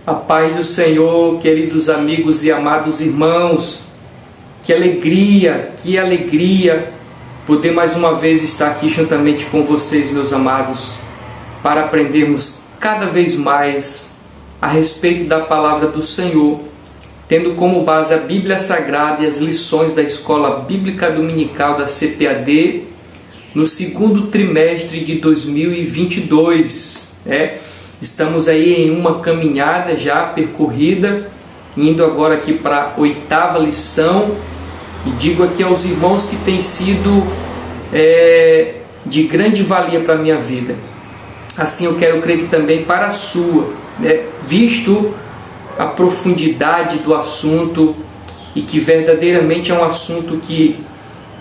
A paz do Senhor, queridos amigos e amados irmãos. Que alegria poder mais uma vez estar aqui juntamente com vocês, meus amados, para aprendermos cada vez mais a respeito da palavra do Senhor, tendo como base a Bíblia Sagrada e as lições da Escola Bíblica Dominical da CPAD no segundo trimestre de 2022. Estamos aí em uma caminhada já percorrida, indo agora aqui para a 8ª lição, e digo aqui aos irmãos que tem sido de grande valia para a minha vida. Assim eu quero crer que também para a sua, visto a profundidade do assunto e que verdadeiramente é um assunto que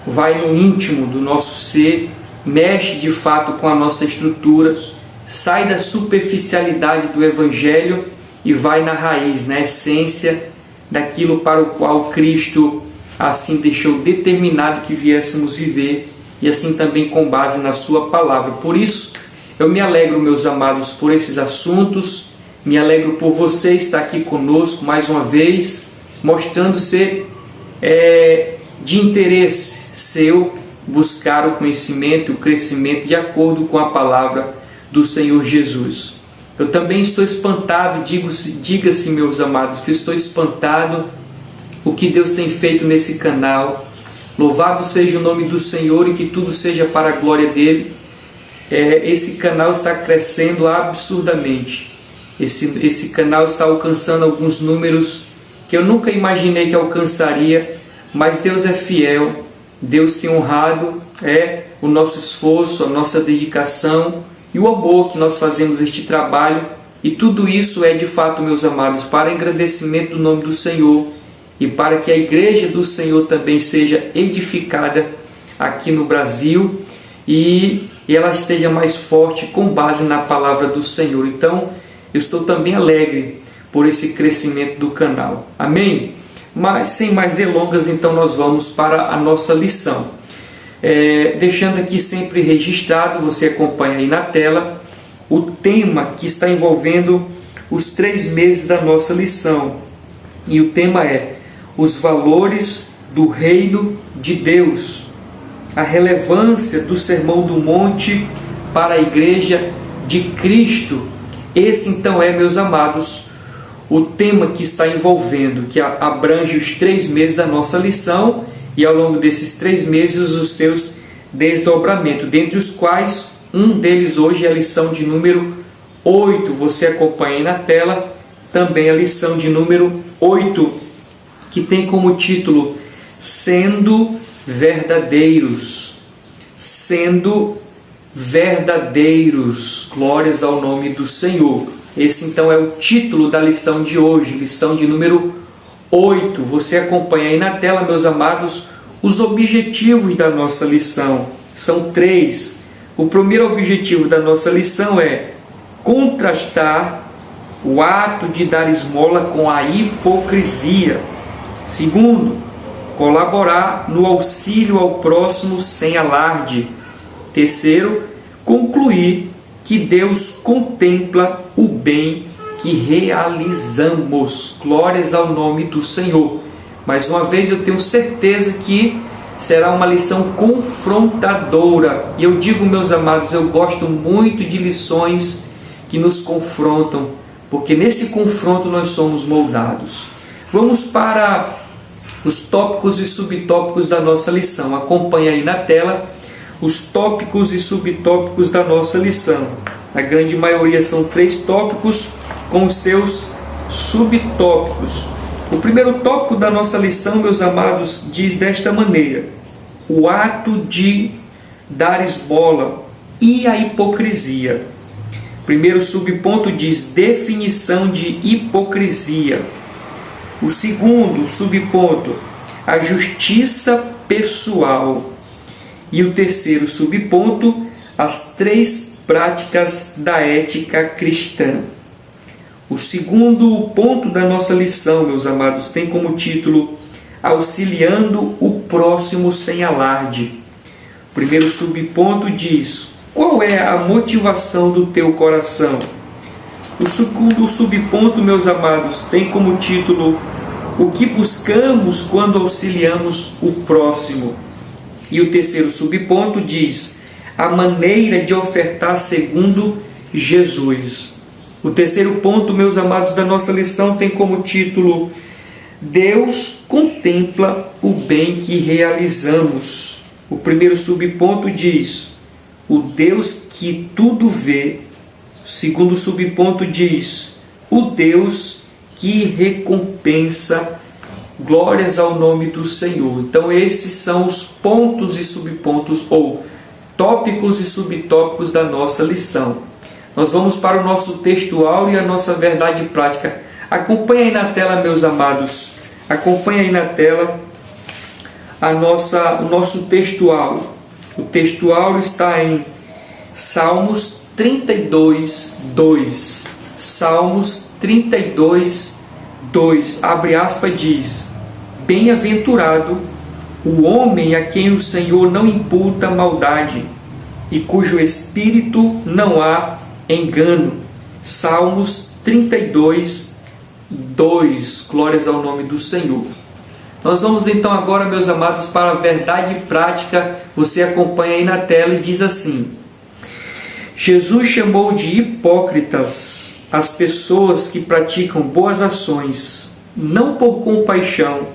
vai no íntimo do nosso ser, mexe de fato com a nossa estrutura, sai da superficialidade do Evangelho e vai na raiz, na essência daquilo para o qual Cristo assim deixou determinado que viéssemos viver, e assim também com base na sua palavra. Por isso, eu me alegro, meus amados, por esses assuntos, me alegro por você estar aqui conosco mais uma vez, mostrando ser de interesse seu buscar o conhecimento e o crescimento de acordo com a palavra do Senhor Jesus. Eu também estou espantado, diga-se, meus amados, que estou espantado o que Deus tem feito nesse canal. Louvado seja o nome do Senhor e que tudo seja para a glória dele. Esse canal está crescendo absurdamente. Esse canal está alcançando alguns números que eu nunca imaginei que alcançaria, mas Deus é fiel. Deus tem honrado o nosso esforço, a nossa dedicação e o amor que nós fazemos este trabalho, e tudo isso é de fato, meus amados, para engrandecimento do nome do Senhor e para que a igreja do Senhor também seja edificada aqui no Brasil e ela esteja mais forte com base na palavra do Senhor. Então, eu estou também alegre por esse crescimento do canal. Amém? Mas, sem mais delongas, então nós vamos para a nossa lição. Deixando aqui sempre registrado, você acompanha aí na tela, o tema que está envolvendo os 3 meses da nossa lição. E o tema é os valores do reino de Deus, a relevância do Sermão do Monte para a igreja de Cristo. Esse então meus amados, o tema que está envolvendo, que abrange os 3 meses da nossa lição, e ao longo desses 3 meses os seus desdobramentos, dentre os quais um deles hoje é a lição de número 8. Você acompanha aí na tela também a lição de número 8, que tem como título Sendo Verdadeiros. Sendo verdadeiros. Glórias ao nome do Senhor. Esse então é o título da lição de hoje, lição de número 8. Você acompanha aí na tela, meus amados, os objetivos da nossa lição. São 3. O primeiro objetivo da nossa lição é contrastar o ato de dar esmola com a hipocrisia. Segundo, colaborar no auxílio ao próximo sem alarde. Terceiro, concluir que Deus contempla o bem que realizamos. Glórias ao nome do Senhor. Mais uma vez eu tenho certeza que será uma lição confrontadora. E eu digo, meus amados, eu gosto muito de lições que nos confrontam, porque nesse confronto nós somos moldados. Vamos para os tópicos e subtópicos da nossa lição. Acompanhe aí na tela os tópicos e subtópicos da nossa lição. A grande maioria são 3 tópicos com os seus subtópicos. O primeiro tópico da nossa lição, meus amados, diz desta maneira: o ato de dar esmola e a hipocrisia. Primeiro subponto diz definição de hipocrisia. O segundo subponto, a justiça pessoal. E o terceiro subponto, as 3 práticas da ética cristã. O segundo ponto da nossa lição, meus amados, tem como título auxiliando o próximo sem alarde. O primeiro subponto diz: qual é a motivação do teu coração? O segundo subponto, meus amados, tem como título o que buscamos quando auxiliamos o próximo. E o terceiro subponto diz a maneira de ofertar segundo Jesus. O terceiro ponto, meus amados, da nossa lição tem como título Deus contempla o bem que realizamos. O primeiro subponto diz o Deus que tudo vê. O segundo subponto diz o Deus que recompensa. Glórias ao nome do Senhor. Então esses são os pontos e subpontos, ou tópicos e subtópicos da nossa lição. Nós vamos para o nosso textual e a nossa verdade prática. Acompanhe aí na tela, meus amados. Acompanhe aí na tela o nosso textual. O textual está em Salmos 32, 2. Salmos 32, 2. Abre aspas, diz: Bem-aventurado o homem a quem o Senhor não imputa maldade e cujo espírito não há engano. Salmos 32, 2. Glórias ao nome do Senhor. Nós vamos então agora, meus amados, para a verdade prática. Você acompanha aí na tela e diz assim: Jesus chamou de hipócritas as pessoas que praticam boas ações, não por compaixão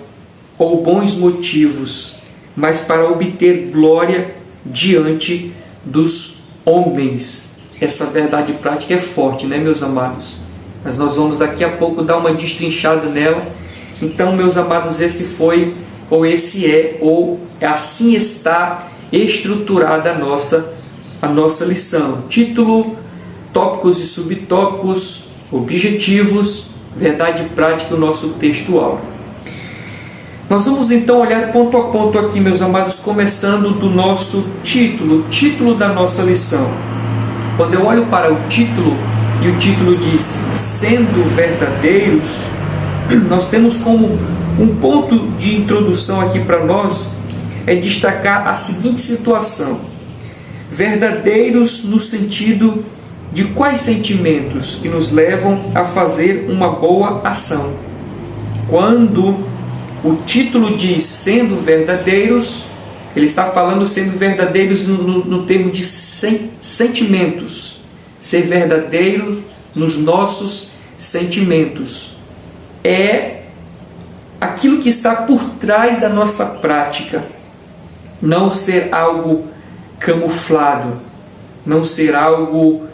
ou bons motivos, mas para obter glória diante dos homens. Essa verdade prática é forte, né, meus amados? Mas nós vamos daqui a pouco dar uma destrinchada nela. Então, meus amados, esse foi, ou esse é, ou assim está estruturada a nossa lição. Título, tópicos e subtópicos, objetivos, verdade prática, o nosso textual. Nós vamos então olhar ponto a ponto aqui, meus amados, começando do nosso título, o título da nossa lição. Quando eu olho para o título, e o título diz Sendo Verdadeiros, nós temos como um ponto de introdução aqui para nós, é destacar a seguinte situação: verdadeiros no sentido de quais sentimentos que nos levam a fazer uma boa ação. Quando o título diz sendo verdadeiros, ele está falando sendo verdadeiros no termo de sentimentos. Ser verdadeiro nos nossos sentimentos. É aquilo que está por trás da nossa prática. Não ser algo camuflado. Não ser algo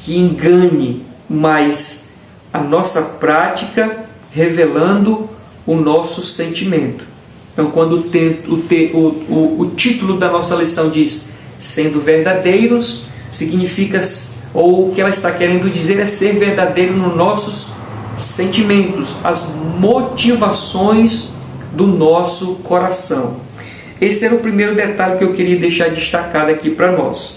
que engane, mas a nossa prática revelando o nosso sentimento. Então, quando o título da nossa lição diz sendo verdadeiros, significa, ou o que ela está querendo dizer é ser verdadeiro nos nossos sentimentos, as motivações do nosso coração. Esse era o primeiro detalhe que eu queria deixar destacado aqui para nós.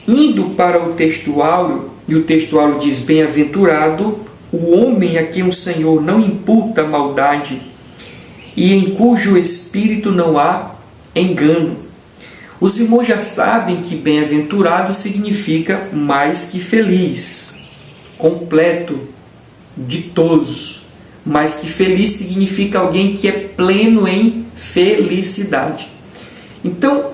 Indo para o textual, e o textual diz: Bem-aventurado o homem a quem o Senhor não imputa maldade e em cujo espírito não há engano. Os irmãos já sabem que bem-aventurado significa mais que feliz, completo, ditoso. Mais que feliz significa alguém que é pleno em felicidade. Então,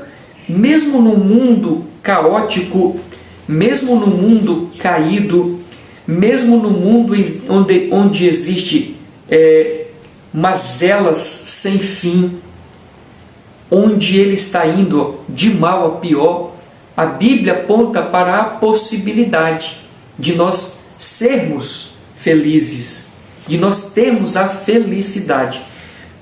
mesmo no mundo caótico, mesmo no mundo caído, mesmo no mundo onde existe mazelas sem fim, onde ele está indo de mal a pior, a Bíblia aponta para a possibilidade de nós sermos felizes, de nós termos a felicidade,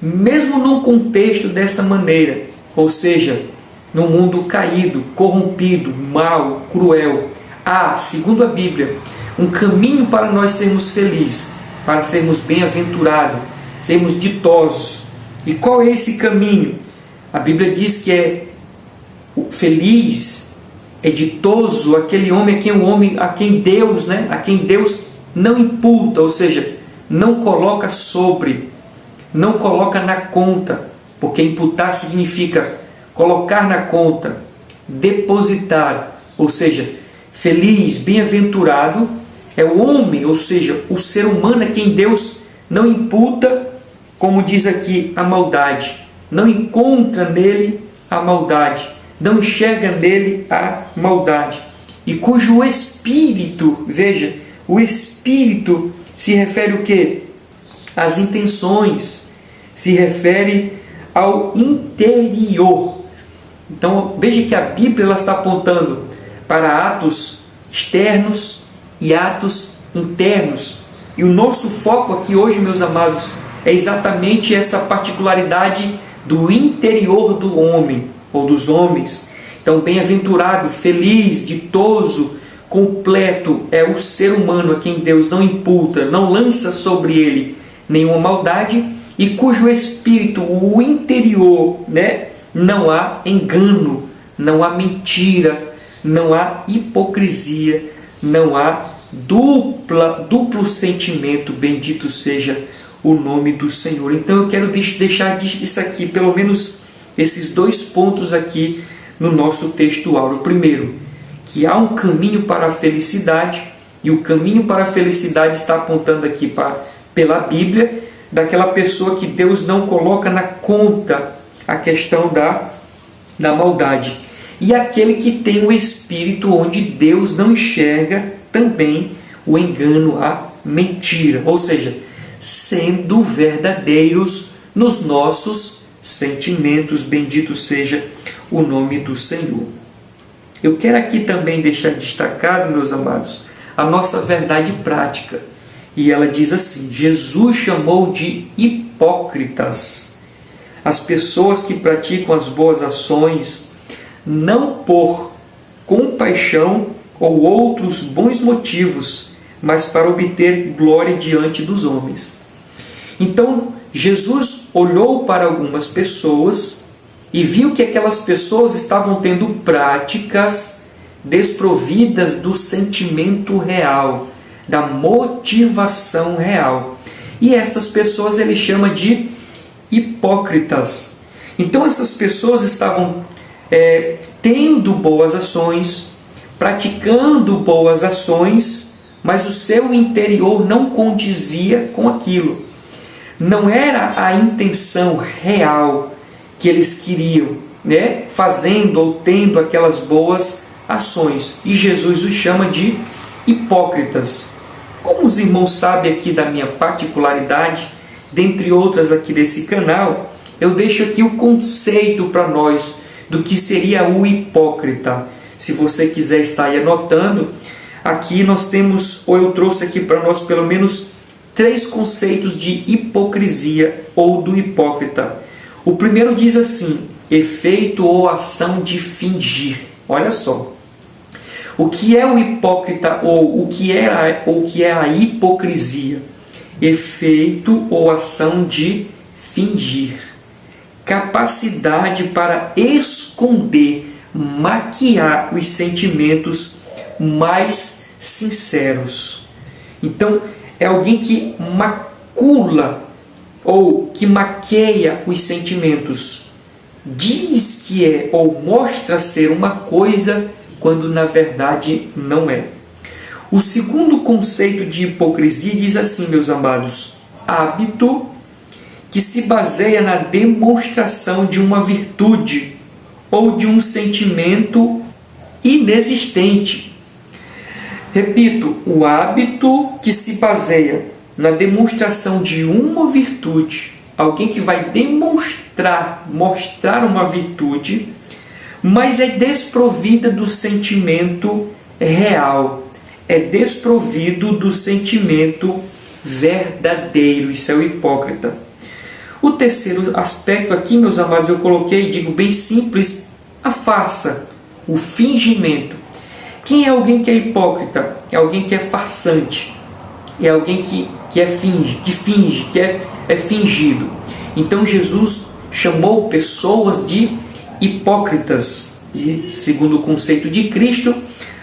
mesmo num contexto dessa maneira, ou seja, no mundo caído, corrompido, mau, cruel. Há, segundo a Bíblia, um caminho para nós sermos felizes, para sermos bem-aventurados, sermos ditosos. E qual é esse caminho? A Bíblia diz que é feliz, é ditoso aquele homem a quem Deus não imputa, ou seja, não coloca sobre, não coloca na conta, porque imputar significa colocar na conta, depositar, ou seja, feliz, bem-aventurado é o homem, ou seja, o ser humano a quem Deus não imputa, como diz aqui, a maldade. Não encontra nele a maldade. Não enxerga nele a maldade. E cujo espírito, veja, o espírito se refere o quê? Às intenções, se refere ao interior. Então veja que a Bíblia ela está apontando para atos externos e atos internos. E o nosso foco aqui hoje, meus amados, é exatamente essa particularidade do interior do homem, ou dos homens. Então, bem-aventurado, feliz, ditoso, completo é o ser humano a quem Deus não imputa, não lança sobre ele nenhuma maldade e cujo espírito, o interior, não há engano, não há mentira, não há hipocrisia, não há duplo sentimento. Bendito seja o nome do Senhor. Então eu quero deixar isso aqui, pelo menos esses 2 pontos aqui no nosso texto áureo. Primeiro, que há um caminho para a felicidade, e o caminho para a felicidade está apontando aqui pela Bíblia, daquela pessoa que Deus não coloca na conta a questão da maldade. E aquele que tem o espírito onde Deus não enxerga também o engano, a mentira. Ou seja, sendo verdadeiros nos nossos sentimentos. Bendito seja o nome do Senhor. Eu quero aqui também deixar destacado, meus amados, a nossa verdade prática. E ela diz assim: Jesus chamou de hipócritas as pessoas que praticam as boas ações não por compaixão ou outros bons motivos, mas para obter glória diante dos homens. Então, Jesus olhou para algumas pessoas e viu que aquelas pessoas estavam tendo práticas desprovidas do sentimento real, da motivação real. E essas pessoas ele chama de hipócritas. Então essas pessoas estavam tendo boas ações, praticando boas ações, mas o seu interior não condizia com aquilo. Não era a intenção real que eles queriam, fazendo ou tendo aquelas boas ações. E Jesus os chama de hipócritas. Como os irmãos sabem aqui da minha particularidade, dentre outras aqui desse canal, eu deixo aqui o conceito para nós do que seria o hipócrita. Se você quiser estar aí anotando, aqui nós temos, ou eu trouxe aqui para nós pelo menos 3 conceitos de hipocrisia ou do hipócrita. O primeiro diz assim: efeito ou ação de fingir. Olha só. O que é o hipócrita ou o que é a hipocrisia? Efeito ou ação de fingir. Capacidade para esconder, maquiar os sentimentos mais sinceros. Então, é alguém que macula ou que maqueia os sentimentos. Diz que é ou mostra ser uma coisa quando na verdade não é. O segundo conceito de hipocrisia diz assim, meus amados: hábito que se baseia na demonstração de uma virtude ou de um sentimento inexistente. Repito, o hábito que se baseia na demonstração de uma virtude, alguém que vai mostrar uma virtude, mas é desprovida do sentimento real, é desprovido do sentimento verdadeiro. Isso é o hipócrita. O terceiro aspecto aqui, meus amados, eu coloquei, digo bem simples, a farsa, o fingimento. Quem é alguém que é hipócrita? É alguém que é farsante, é alguém que finge, que é fingido. Então Jesus chamou pessoas de hipócritas. E segundo o conceito de Cristo,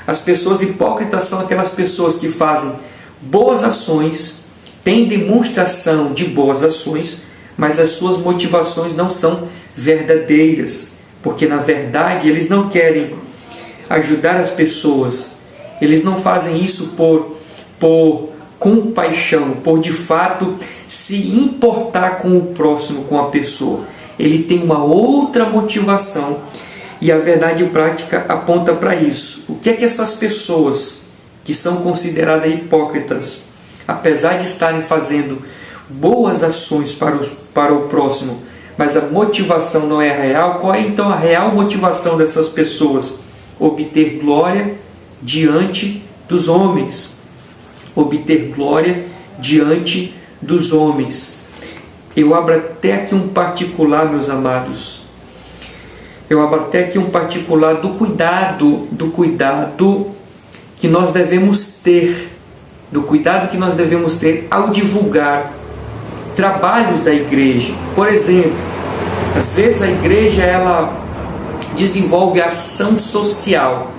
as pessoas hipócritas são aquelas pessoas que fazem boas ações, têm demonstração de boas ações, mas as suas motivações não são verdadeiras, porque na verdade eles não querem ajudar as pessoas, Eles não fazem isso por compaixão, por de fato se importar com o próximo, com a pessoa. Ele tem uma outra motivação e a verdade prática aponta para isso. O que é que essas pessoas que são consideradas hipócritas, apesar de estarem fazendo boas ações para o próximo, mas a motivação não é real? Qual é então a real motivação dessas pessoas? Obter glória diante dos homens. Obter glória diante dos homens. Eu abro até aqui um particular, meus amados. Eu abro até aqui um particular do cuidado que nós devemos ter, ao divulgar trabalhos da igreja. Por exemplo, às vezes a igreja ela desenvolve ação social,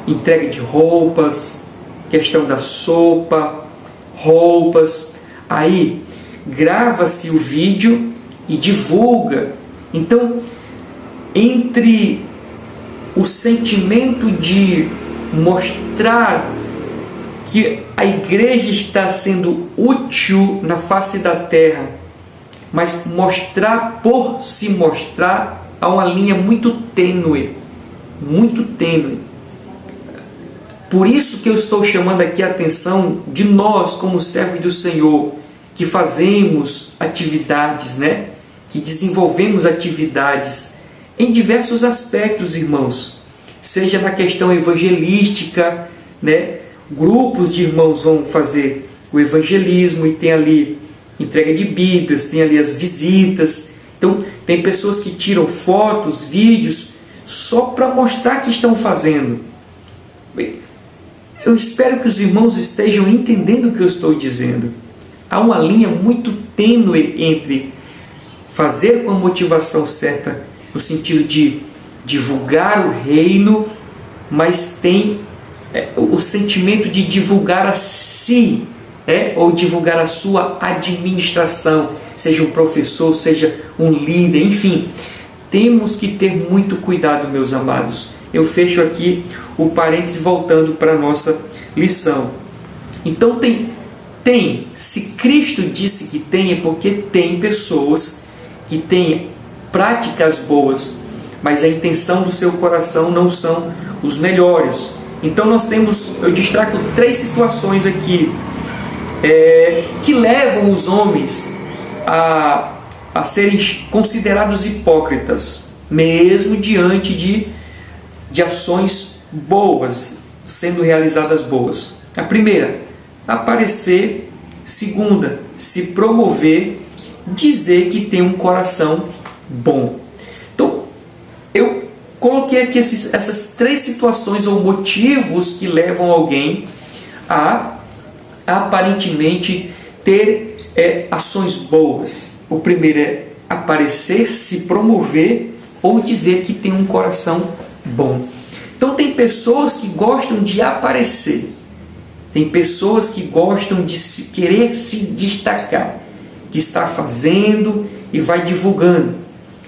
entrega de roupas, questão da sopa, roupas, aí grava-se o vídeo e divulga. Então, entre o sentimento de mostrar que a igreja está sendo útil na face da terra, mas mostrar por se mostrar, há uma linha muito tênue, muito tênue. Por isso que eu estou chamando aqui a atenção de nós, como servos do Senhor, que fazemos atividades, que desenvolvemos atividades em diversos aspectos, irmãos. Seja na questão evangelística, grupos de irmãos vão fazer o evangelismo e tem ali entrega de Bíblias, tem ali as visitas. Então, tem pessoas que tiram fotos, vídeos, só para mostrar que estão fazendo. Eu espero que os irmãos estejam entendendo o que eu estou dizendo. Há uma linha muito tênue entre fazer com a motivação certa, no sentido de divulgar o reino, mas tem o sentimento de divulgar a si, ou divulgar a sua administração, seja um professor, seja um líder, enfim. Temos que ter muito cuidado, meus amados. Eu fecho aqui o parênteses voltando para a nossa lição. Então se Cristo disse que tem, é porque tem pessoas que têm práticas boas, mas a intenção do seu coração não são os melhores. Então eu destaco 3 situações aqui que levam os homens a serem considerados hipócritas, mesmo diante de ações boas, sendo realizadas boas. A primeira, aparecer. Segunda, se promover, dizer que tem um coração bom. Então, eu coloquei aqui essas 3 situações ou motivos que levam alguém a aparentemente ter ações boas. O primeiro é aparecer, se promover ou dizer que tem um coração bom. Então tem pessoas que gostam de aparecer, tem pessoas que gostam de querer se destacar, que está fazendo e vai divulgando.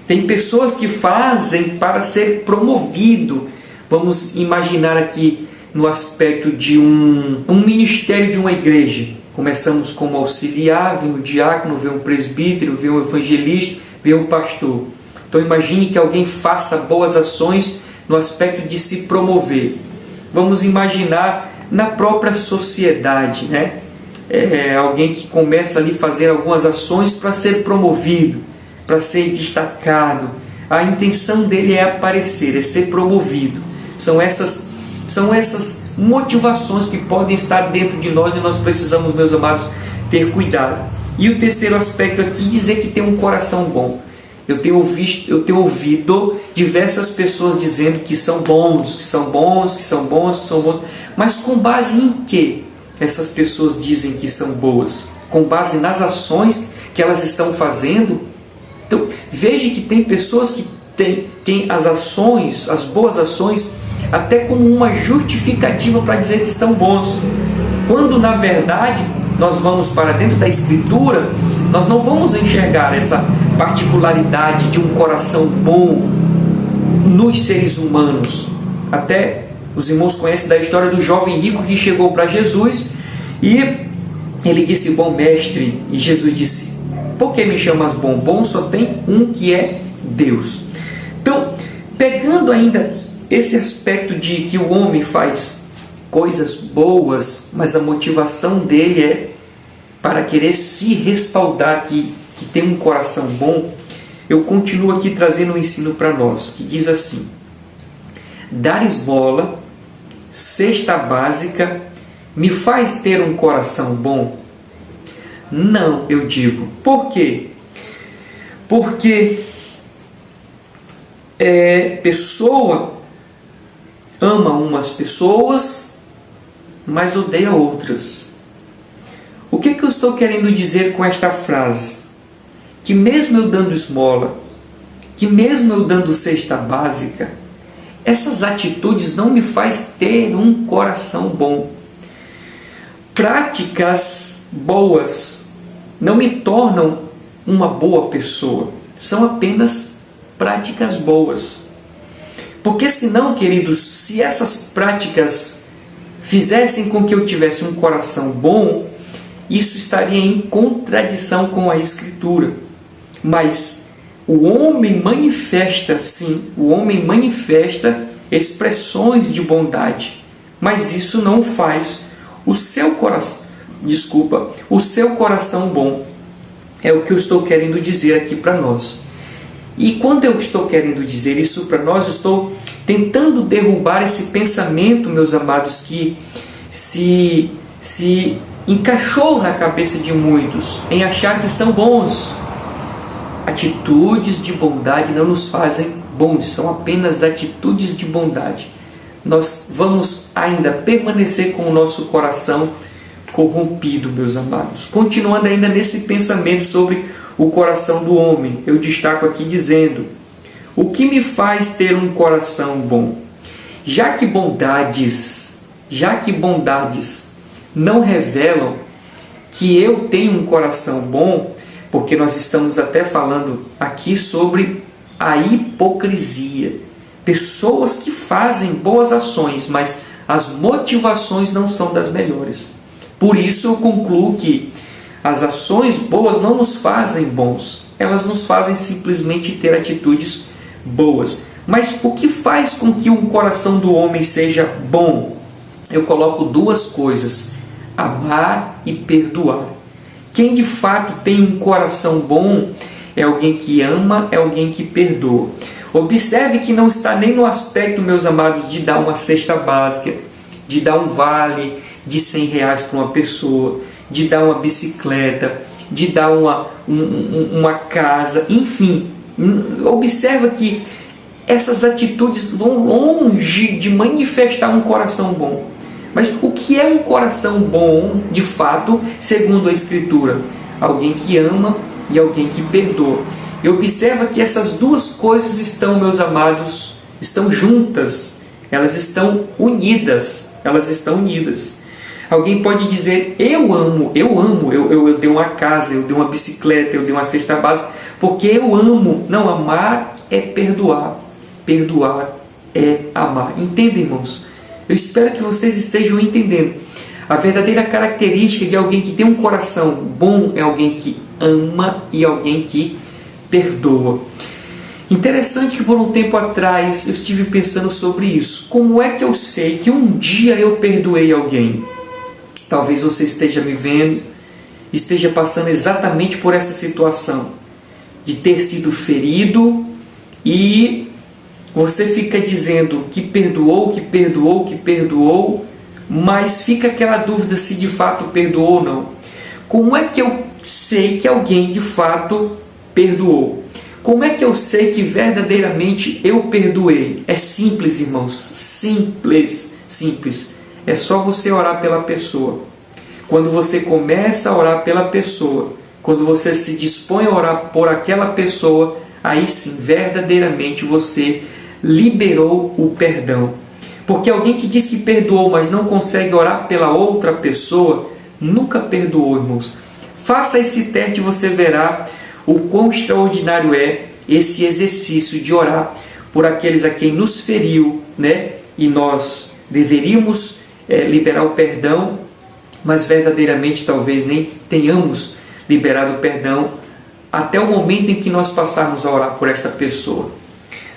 Tem pessoas que fazem para ser promovido. Vamos imaginar aqui no aspecto de um ministério de uma igreja. Começamos como auxiliar, vem o diácono, vem um presbítero, vem um evangelista, vem um pastor. Então imagine que alguém faça boas ações no aspecto de se promover. Vamos imaginar na própria sociedade, alguém que começa ali a fazer algumas ações para ser promovido, para ser destacado. A intenção dele é aparecer, é ser promovido. São essas motivações que podem estar dentro de nós e nós precisamos, meus amados, ter cuidado. E o terceiro aspecto aqui, dizer que tem um coração bom. Eu tenho ouvido diversas pessoas dizendo que são bons, mas com base em que essas pessoas dizem que são boas? Com base nas ações que elas estão fazendo? Então, veja que tem pessoas que têm as ações, as boas ações, até como uma justificativa para dizer que são bons. Quando, na verdade, nós vamos para dentro da Escritura, nós não vamos enxergar essa particularidade de um coração bom nos seres humanos. Até Os irmãos conhecem da história do jovem rico que chegou para Jesus e ele disse: bom mestre, e Jesus disse: por que me chamas bom? Bom só tem um, que é Deus. Então, pegando ainda esse aspecto de que o homem faz coisas boas, mas a motivação dele é para querer se respaldar que tem um coração bom, eu continuo aqui trazendo um ensino para nós, que diz assim: dar esmola, cesta básica, me faz ter um coração bom? Não, eu digo. Por quê? Porque pessoa ama umas pessoas, mas odeia outras. O que eu estou querendo dizer com esta frase? Que mesmo eu dando esmola, que mesmo eu dando cesta básica, essas atitudes não me fazem ter um coração bom. Práticas boas não me tornam uma boa pessoa. São apenas práticas boas. Porque senão, queridos, se essas práticas fizessem com que eu tivesse um coração bom, isso estaria em contradição com a Escritura. Mas o homem manifesta, sim, o homem manifesta expressões de bondade, mas isso não faz o seu coração bom. É o que eu estou querendo dizer aqui para nós. E quando eu estou querendo dizer isso para nós, eu estou tentando derrubar esse pensamento, meus amados, que se encaixou na cabeça de muitos em achar que são bons. Atitudes de bondade não nos fazem bons, são apenas atitudes de bondade. Nós vamos ainda permanecer com o nosso coração corrompido, meus amados. Continuando ainda nesse pensamento sobre o coração do homem, eu destaco aqui dizendo: o que me faz ter um coração bom? Já que bondades não revelam que eu tenho um coração bom, porque nós estamos até falando aqui sobre a hipocrisia. Pessoas que fazem boas ações, mas as motivações não são das melhores. Por isso eu concluo que as ações boas não nos fazem bons. Elas nos fazem simplesmente ter atitudes boas. Mas o que faz com que o coração do homem seja bom? Eu coloco duas coisas: amar e perdoar. Quem de fato tem um coração bom é alguém que ama, é alguém que perdoa. Observe que não está nem no aspecto, meus amados, de dar uma cesta básica, de dar um vale de R$100 para uma pessoa, de dar uma bicicleta, de dar uma casa, enfim. Observa que essas atitudes vão longe de manifestar um coração bom. Mas o que é um coração bom, de fato, segundo a Escritura? Alguém que ama e alguém que perdoa. E observa que essas duas coisas estão, meus amados, estão juntas. Elas estão unidas. Alguém pode dizer: eu dei uma casa, eu dei uma bicicleta, eu dei uma cesta básica, porque eu amo. Não, amar é perdoar. Perdoar é amar. Entendem, irmãos? Eu espero que vocês estejam entendendo. A verdadeira característica de alguém que tem um coração bom é alguém que ama e alguém que perdoa. Interessante que por um tempo atrás eu estive pensando sobre isso. Como é que eu sei que um dia eu perdoei alguém? Talvez você esteja me vendo, esteja passando exatamente por essa situação de ter sido ferido e você fica dizendo que perdoou, mas fica aquela dúvida se de fato perdoou ou não. Como é que eu sei que alguém de fato perdoou? Como é que eu sei que verdadeiramente eu perdoei? É simples, irmãos, simples. É só você orar pela pessoa. Quando você começa a orar pela pessoa, quando você se dispõe a orar por aquela pessoa, aí sim, verdadeiramente você liberou o perdão. Porque alguém que diz que perdoou, mas não consegue orar pela outra pessoa, nunca perdoou, irmãos. Faça esse teste e você verá o quão extraordinário é esse exercício de orar por aqueles a quem nos feriu, né? E nós deveríamos liberar o perdão, mas verdadeiramente talvez nem tenhamos liberado o perdão até o momento em que nós passarmos a orar por esta pessoa.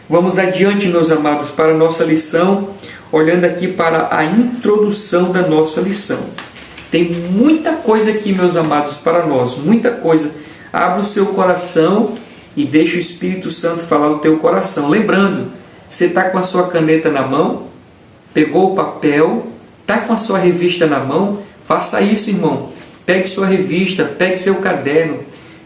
Vamos adiante, meus amados, para a nossa lição, olhando aqui para a introdução da nossa lição. Tem muita coisa aqui, meus amados, para nós, muita coisa. Abra o seu coração e deixa o Espírito Santo falar o teu coração. Lembrando, você está com a sua caneta na mão, pegou o papel, está com a sua revista na mão, faça isso, irmão. Pegue sua revista, pegue seu caderno,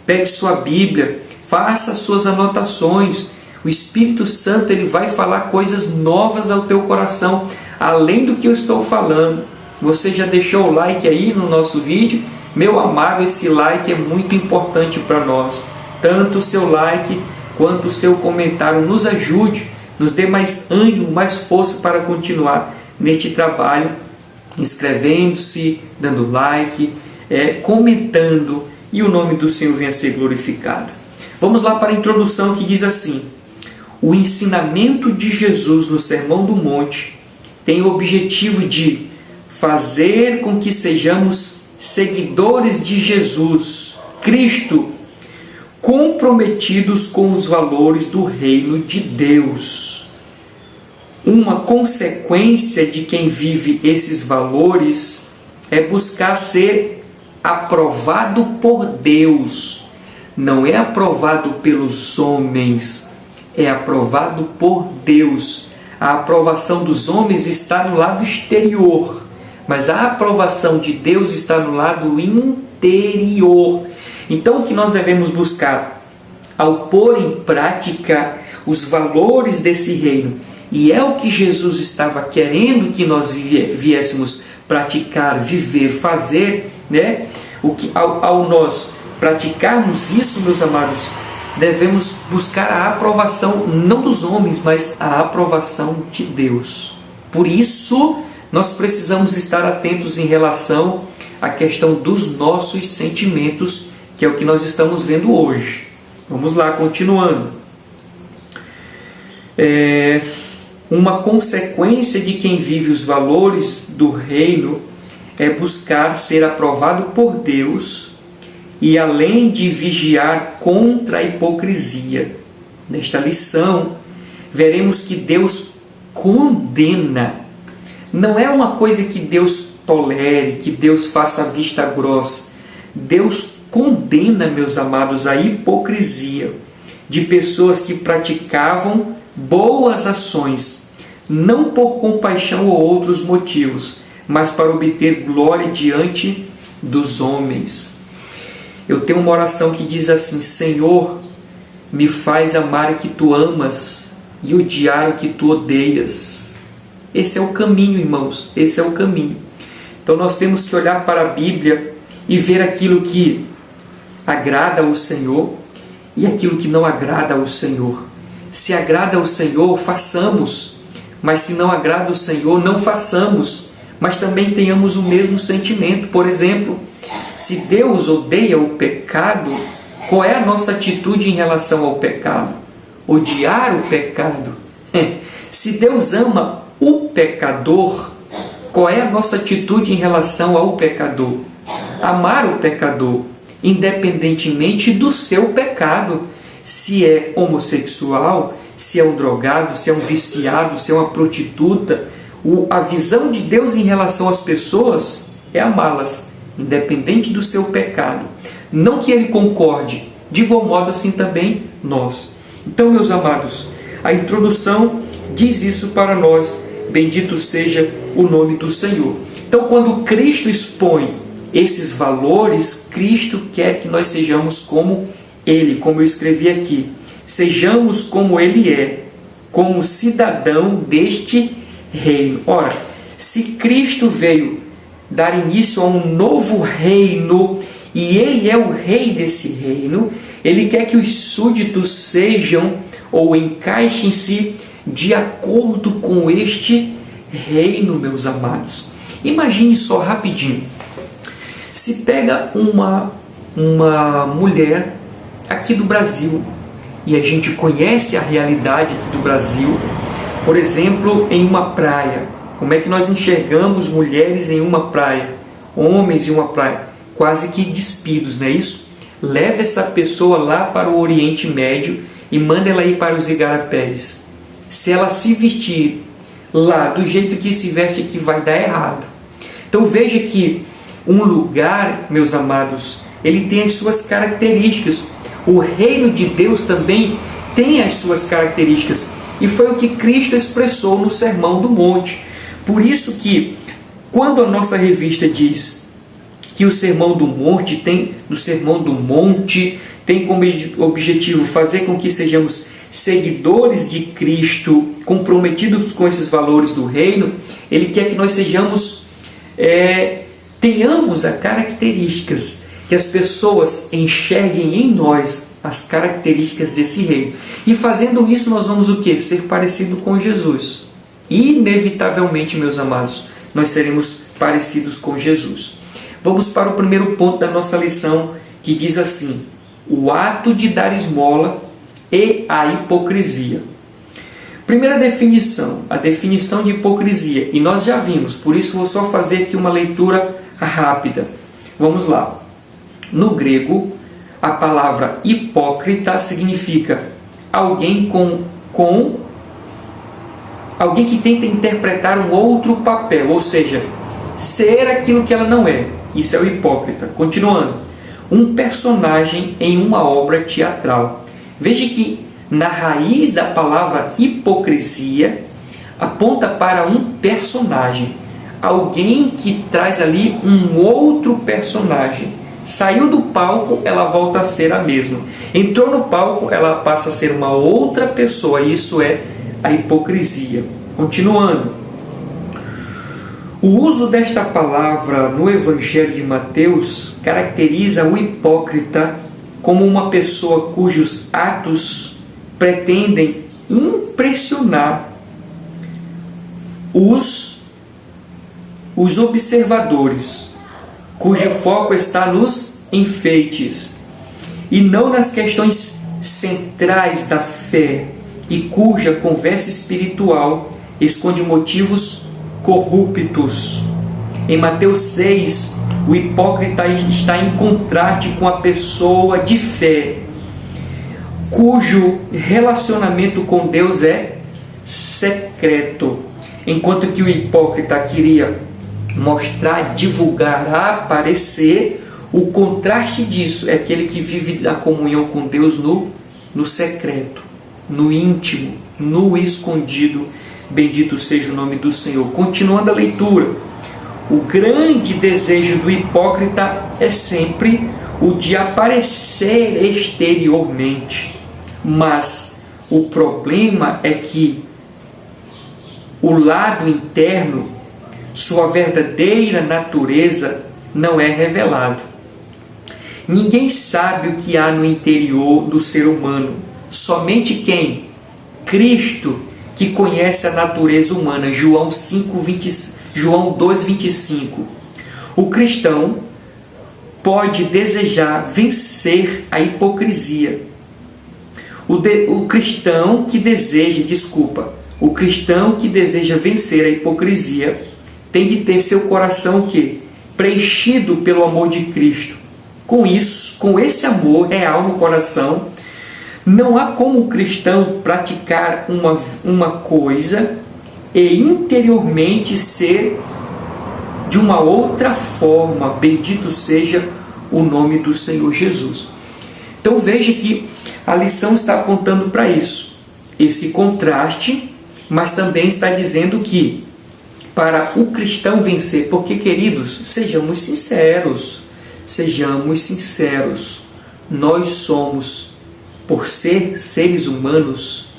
pegue sua Bíblia, faça suas anotações. O Espírito Santo ele vai falar coisas novas ao teu coração, além do que eu estou falando. Você já deixou o like aí no nosso vídeo? Meu amado, esse like é muito importante para nós. Tanto o seu like quanto o seu comentário nos ajude, nos dê mais ânimo, mais força para continuar neste trabalho, inscrevendo-se, dando like, comentando, e o nome do Senhor venha a ser glorificado. Vamos lá para a introdução que diz assim: o ensinamento de Jesus no Sermão do Monte tem o objetivo de fazer com que sejamos seguidores de Jesus Cristo, comprometidos com os valores do reino de Deus. Uma consequência de quem vive esses valores é buscar ser aprovado por Deus. Não é aprovado pelos homens, é aprovado por Deus. A aprovação dos homens está no lado exterior, mas a aprovação de Deus está no lado interior. Então, o que nós devemos buscar ao pôr em prática os valores desse reino, e é o que Jesus estava querendo que nós viéssemos praticar, viver, fazer, né? Ao nós praticarmos isso, meus amados, devemos buscar a aprovação não dos homens, mas a aprovação de Deus. Por isso, nós precisamos estar atentos em relação à questão dos nossos sentimentos, que é o que nós estamos vendo hoje. Vamos lá, continuando. Uma consequência de quem vive os valores do reino é buscar ser aprovado por Deus e além de vigiar contra a hipocrisia. Nesta lição, veremos que Deus condena. Não é uma coisa que Deus tolere, que Deus faça vista grossa. Deus condena, meus amados, a hipocrisia de pessoas que praticavam boas ações, não por compaixão ou outros motivos, mas para obter glória diante dos homens. Eu tenho uma oração que diz assim: Senhor, me faz amar o que tu amas e odiar o que tu odeias. Esse é o caminho, irmãos, esse é o caminho. Então nós temos que olhar para a Bíblia e ver aquilo que agrada ao Senhor e aquilo que não agrada ao Senhor. Se agrada ao Senhor, façamos, mas se não agrada ao Senhor, não façamos, mas também tenhamos o mesmo sentimento. Por exemplo, se Deus odeia o pecado, qual é a nossa atitude em relação ao pecado? Odiar o pecado. Se Deus ama o pecador, qual é a nossa atitude em relação ao pecador? Amar o pecador, independentemente do seu pecado. Se é homossexual, se é um drogado, se é um viciado, se é uma prostituta, a visão de Deus em relação às pessoas é amá-las, independente do seu pecado. Não que Ele concorde, de igual modo assim também nós. Então, meus amados, a introdução diz isso para nós. Bendito seja o nome do Senhor. Então, quando Cristo expõe esses valores, Cristo quer que nós sejamos como Ele, como eu escrevi aqui. Sejamos como Ele é, como cidadão deste reino. Ora, se Cristo veio dar início a um novo reino, e Ele é o rei desse reino, Ele quer que os súditos sejam ou encaixem-se de acordo com este reino, meus amados. Imagine só rapidinho. Se pega uma mulher aqui do Brasil, e a gente conhece a realidade aqui do Brasil, por exemplo, em uma praia. Como é que nós enxergamos mulheres em uma praia, homens em uma praia, quase que despidos, não é isso? Leva essa pessoa lá para o Oriente Médio e manda ela ir para os igarapés. Se ela se vestir lá do jeito que se veste aqui, vai dar errado. Então veja que um lugar, meus amados, ele tem as suas características. O reino de Deus também tem as suas características. E foi o que Cristo expressou no Sermão do Monte. Por isso que, quando a nossa revista diz que o Sermão do Monte tem como objetivo fazer com que sejamos seguidores de Cristo, comprometidos com esses valores do reino, ele quer que nós tenhamos as características, que as pessoas enxerguem em nós as características desse reino. E fazendo isso, nós vamos o quê? Ser parecido com Jesus. Inevitavelmente, meus amados, nós seremos parecidos com Jesus. Vamos para o primeiro ponto da nossa lição, que diz assim: o ato de dar esmola e a hipocrisia. Primeira definição, a definição de hipocrisia, e nós já vimos, por isso vou só fazer aqui uma leitura rápida. Vamos lá. No grego, a palavra hipócrita significa alguém alguém que tenta interpretar um outro papel, ou seja, ser aquilo que ela não é. Isso é o hipócrita. Continuando, um personagem em uma obra teatral. Veja que na raiz da palavra hipocrisia aponta para um personagem, alguém que traz ali um outro personagem. Saiu do palco, ela volta a ser a mesma. Entrou no palco, ela passa a ser uma outra pessoa. Isso é a hipocrisia. Continuando, o uso desta palavra no Evangelho de Mateus caracteriza o hipócrita como uma pessoa cujos atos pretendem impressionar os observadores, cujo foco está nos enfeites e não nas questões centrais da fé, e cuja conversa espiritual esconde motivos corruptos. Em Mateus 6, o hipócrita está em contraste com a pessoa de fé, cujo relacionamento com Deus é secreto. Enquanto que o hipócrita queria mostrar, divulgar, aparecer, o contraste disso é aquele que vive a comunhão com Deus no secreto, no íntimo, no escondido. Bendito seja o nome do Senhor. Continuando a leitura, o grande desejo do hipócrita é sempre o de aparecer exteriormente, mas o problema é que o lado interno, sua verdadeira natureza, não é revelado. Ninguém sabe o que há no interior do ser humano. Somente quem? Cristo, que conhece a natureza humana. João 2,25. O cristão pode desejar vencer a hipocrisia. O cristão que deseja vencer a hipocrisia tem de ter seu coração o quê? Preenchido pelo amor de Cristo. Com isso, com esse amor real no coração, não há como o cristão praticar uma coisa e interiormente ser de uma outra forma. Bendito seja o nome do Senhor Jesus. Então veja que a lição está apontando para isso, esse contraste, mas também está dizendo que para o cristão vencer, porque, queridos, sejamos sinceros, nós somos, por ser seres humanos,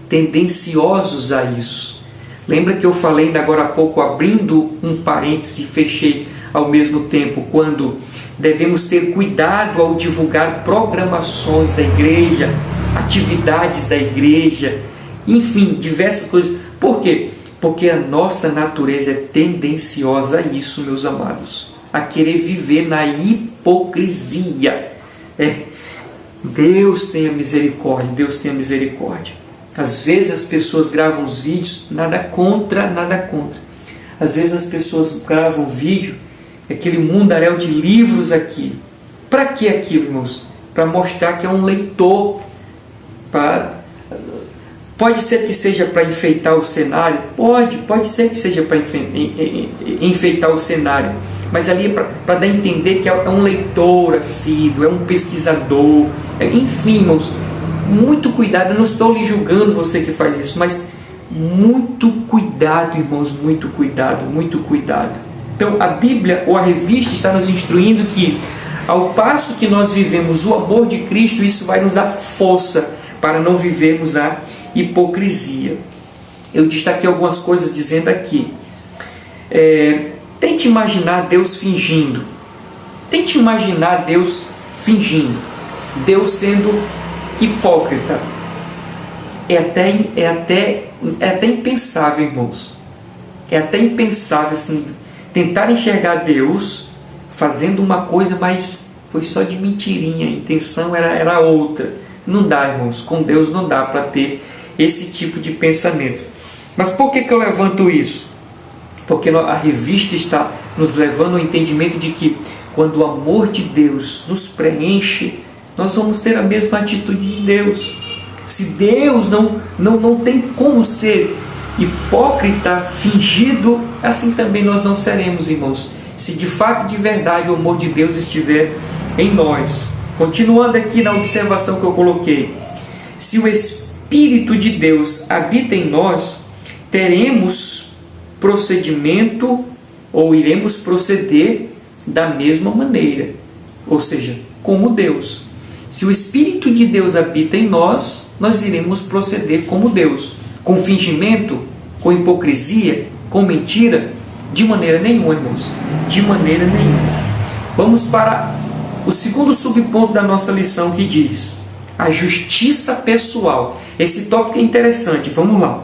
tendenciosos a isso. Lembra que eu falei ainda agora há pouco, abrindo um parêntese e fechei ao mesmo tempo, quando devemos ter cuidado ao divulgar programações da igreja, atividades da igreja, enfim, diversas coisas. Por quê? Porque a nossa natureza é tendenciosa a isso, meus amados, a querer viver na hipocrisia. Deus tenha misericórdia, Deus tenha misericórdia. Às vezes as pessoas gravam os vídeos, nada contra, Às vezes as pessoas gravam vídeo, aquele mundaréu de livros aqui. Para que aquilo, irmãos? Para mostrar que é um leitor. Pode ser que seja para enfeitar o cenário? Pode ser que seja para enfeitar o cenário. Mas ali é para dar a entender que é um leitor assíduo, é um pesquisador. Enfim, irmãos, muito cuidado. Eu não estou lhe julgando você que faz isso, mas muito cuidado, irmãos, muito cuidado, muito cuidado. Então a Bíblia ou a revista está nos instruindo que, ao passo que nós vivemos o amor de Cristo, isso vai nos dar força para não vivermos a hipocrisia. Eu destaquei algumas coisas dizendo aqui. Tente imaginar Deus fingindo. Tente imaginar Deus fingindo. Deus sendo hipócrita. É até impensável, irmãos. É até impensável assim, tentar enxergar Deus fazendo uma coisa, mas foi só de mentirinha, a intenção era outra. Não dá, irmãos, com Deus não dá para ter esse tipo de pensamento. Mas por que eu levanto isso? Porque a revista está nos levando ao entendimento de que quando o amor de Deus nos preenche, nós vamos ter a mesma atitude de Deus. Se Deus não tem como ser hipócrita, fingido, assim também nós não seremos, irmãos, se de fato, de verdade, o amor de Deus estiver em nós. Continuando aqui na observação que eu coloquei, se o Espírito de Deus habita em nós, teremos procedimento ou iremos proceder da mesma maneira, ou seja, como Deus. Se o Espírito de Deus habita em nós, nós iremos proceder como Deus. Com fingimento, com hipocrisia, com mentira? De maneira nenhuma, irmãos. De maneira nenhuma. Vamos para o segundo subponto da nossa lição, que diz a justiça pessoal. Esse tópico é interessante. Vamos lá.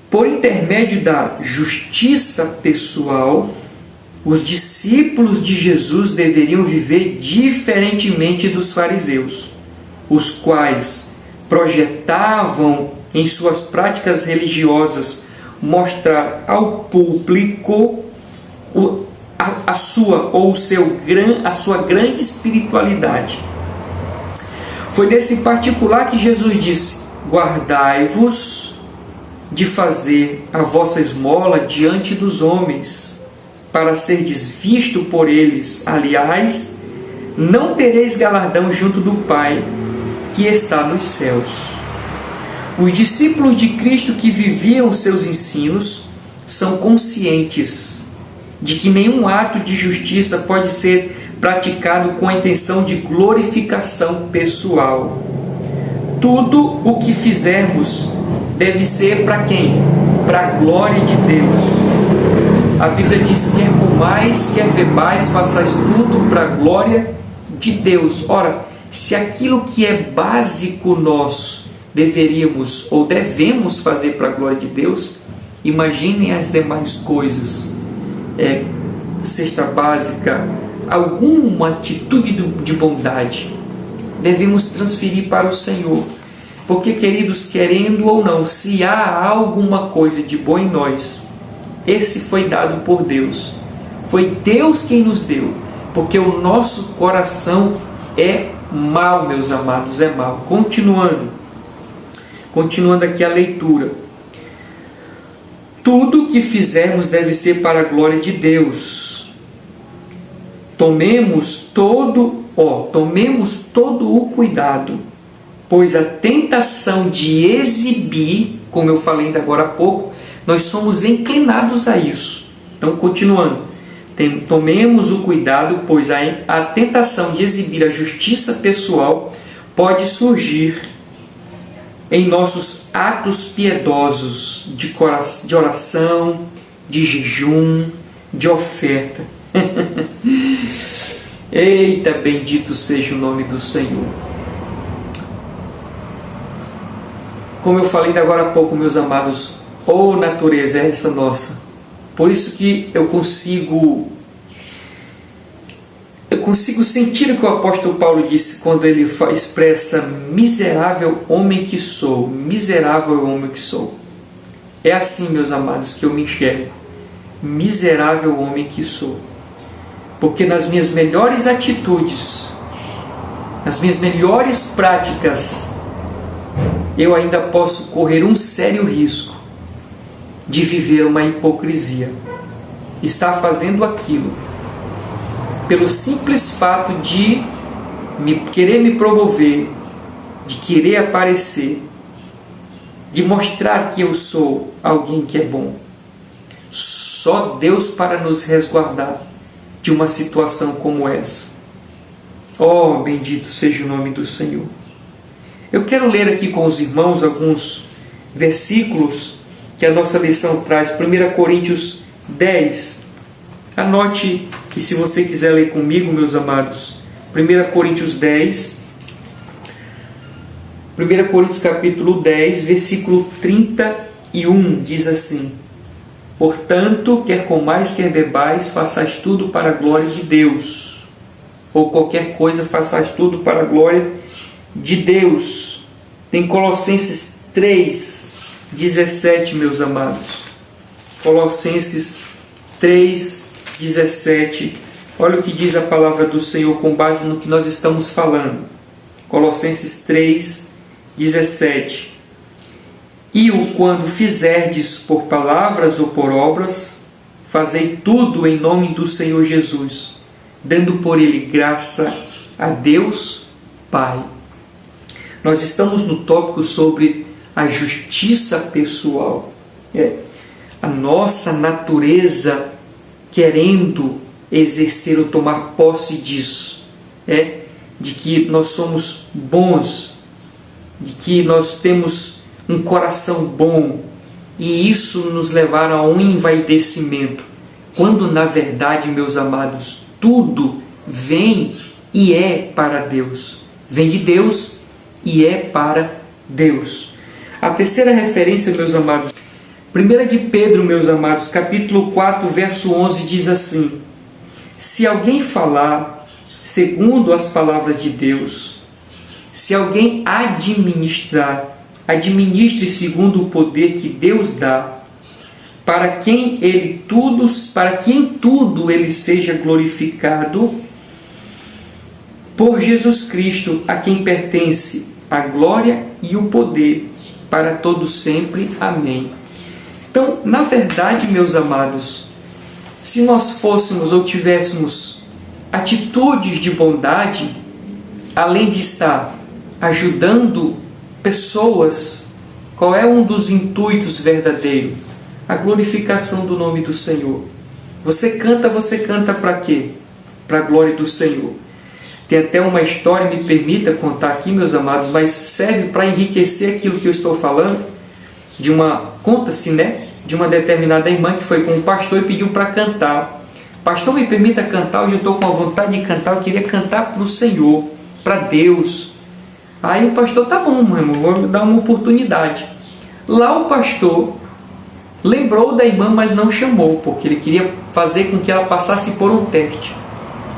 Por intermédio da justiça pessoal, os discípulos de Jesus deveriam viver diferentemente dos fariseus, os quais projetavam em suas práticas religiosas mostrar ao público a sua grande espiritualidade. Foi nesse particular que Jesus disse: guardai-vos de fazer a vossa esmola diante dos homens, para serdes visto por eles. Aliás, não tereis galardão junto do Pai que está nos céus. Os discípulos de Cristo que viviam os seus ensinos são conscientes de que nenhum ato de justiça pode ser praticado com a intenção de glorificação pessoal. Tudo o que fizermos deve ser para quem? Para a glória de Deus. A Bíblia diz: quer comais, quer bebais, façais tudo para a glória de Deus. Ora, se aquilo que é básico nós deveríamos ou devemos fazer para a glória de Deus, imaginem as demais coisas. Cesta básica, alguma atitude de bondade, devemos transferir para o Senhor. Porque, queridos, querendo ou não, se há alguma coisa de bom em nós, esse foi dado por Deus. Foi Deus quem nos deu. Porque o nosso coração é mau, meus amados, é mau. Continuando aqui a leitura. Tudo o que fizermos deve ser para a glória de Deus. Tomemos todo o cuidado, pois a tentação de exibir, como eu falei ainda agora há pouco, nós somos inclinados a isso. Então, continuando. Tomemos o cuidado, pois a tentação de exibir a justiça pessoal pode surgir em nossos atos piedosos de oração, de jejum, de oferta. Eita, bendito seja o nome do Senhor. Como eu falei agora há pouco, meus amados, natureza é essa nossa. Por isso que eu consigo sentir o que o apóstolo Paulo disse quando ele expressa: miserável homem que sou, miserável homem que sou. É assim, meus amados, que eu me enxergo. Miserável homem que sou. Porque nas minhas melhores atitudes, nas minhas melhores práticas, eu ainda posso correr um sério risco de viver uma hipocrisia. Estar fazendo aquilo pelo simples fato de querer me promover, de querer aparecer, de mostrar que eu sou alguém que é bom. Só Deus para nos resguardar de uma situação como essa. Oh, bendito seja o nome do Senhor. Eu quero ler aqui com os irmãos alguns versículos que a nossa lição traz. 1 Coríntios 10. Anote que se você quiser ler comigo, meus amados. 1 Coríntios 10. 1 Coríntios capítulo 10, versículo 31, diz assim: portanto, quer comais, quer bebais, façais tudo para a glória de Deus. Ou qualquer coisa, façais tudo para a glória de Deus. Tem Colossenses 3, 17, meus amados. Colossenses 3, 17. Olha o que diz a palavra do Senhor com base no que nós estamos falando. Colossenses 3, 17. E o quando fizerdes por palavras ou por obras, fazei tudo em nome do Senhor Jesus, dando por ele graça a Deus Pai. Nós estamos no tópico sobre a justiça pessoal. A nossa natureza querendo exercer ou tomar posse disso. De que nós somos bons, de que nós temos um coração bom, e isso nos levar a um envaidecimento, quando na verdade, meus amados, tudo vem e é para Deus. Vem de Deus e é para Deus. A terceira referência, meus amados, 1 de Pedro, meus amados, capítulo 4, verso 11, diz assim: se alguém falar segundo as palavras de Deus, se alguém administrar, administre segundo o poder que Deus dá, para quem em tudo ele seja glorificado, por Jesus Cristo, a quem pertence a glória e o poder para todo sempre. Amém. Então, na verdade, meus amados, se nós fôssemos ou tivéssemos atitudes de bondade, além de estar ajudando pessoas, qual é um dos intuitos verdadeiros? A glorificação do nome do Senhor. Você canta para quê? Para a glória do Senhor. Tem até uma história, me permita contar aqui, meus amados, mas serve para enriquecer aquilo que eu estou falando. Conta-se, de uma determinada irmã que foi com um pastor e pediu para cantar. Pastor, me permita cantar, hoje eu estou com a vontade de cantar, eu queria cantar para o Senhor, para Deus. Aí o pastor, tá bom, meu irmão, vou me dar uma oportunidade. Lá o pastor lembrou da irmã, mas não chamou, porque ele queria fazer com que ela passasse por um teste.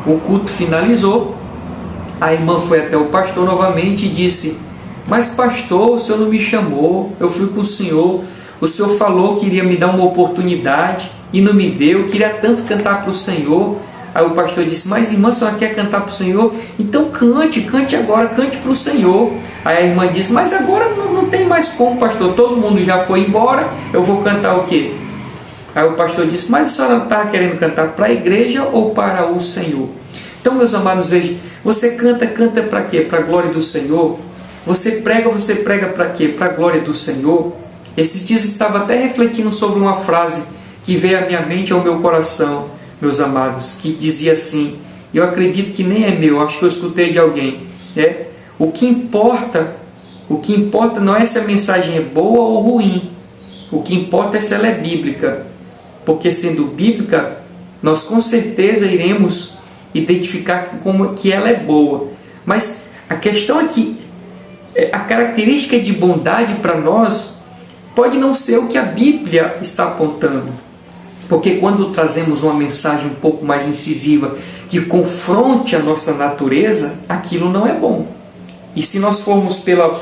O culto finalizou, a irmã foi até o pastor novamente e disse: mas pastor, o senhor não me chamou, eu fui com o senhor falou que iria me dar uma oportunidade e não me deu, eu queria tanto cantar para o Senhor. Aí o pastor disse: mas irmã, a senhora quer cantar para o Senhor? Então cante agora, cante para o Senhor. Aí a irmã disse: mas agora não tem mais como, pastor, todo mundo já foi embora, eu vou cantar o quê? Aí o pastor disse: mas a senhora está querendo cantar para a igreja ou para o Senhor? Então, meus amados, vejam, você canta para quê? Para a glória do Senhor. Você prega para quê? Para a glória do Senhor. Esses dias estava até refletindo sobre uma frase que veio à minha mente e ao meu coração, meus amados, que dizia assim, eu acredito que nem é meu, acho que eu escutei de alguém, o que importa não é se a mensagem é boa ou ruim, o que importa é se ela é bíblica, porque sendo bíblica, nós com certeza iremos identificar como que ela é boa, mas a questão é que a característica de bondade para nós pode não ser o que a Bíblia está apontando. Porque quando trazemos uma mensagem um pouco mais incisiva, que confronte a nossa natureza, aquilo não é bom. E se nós formos pela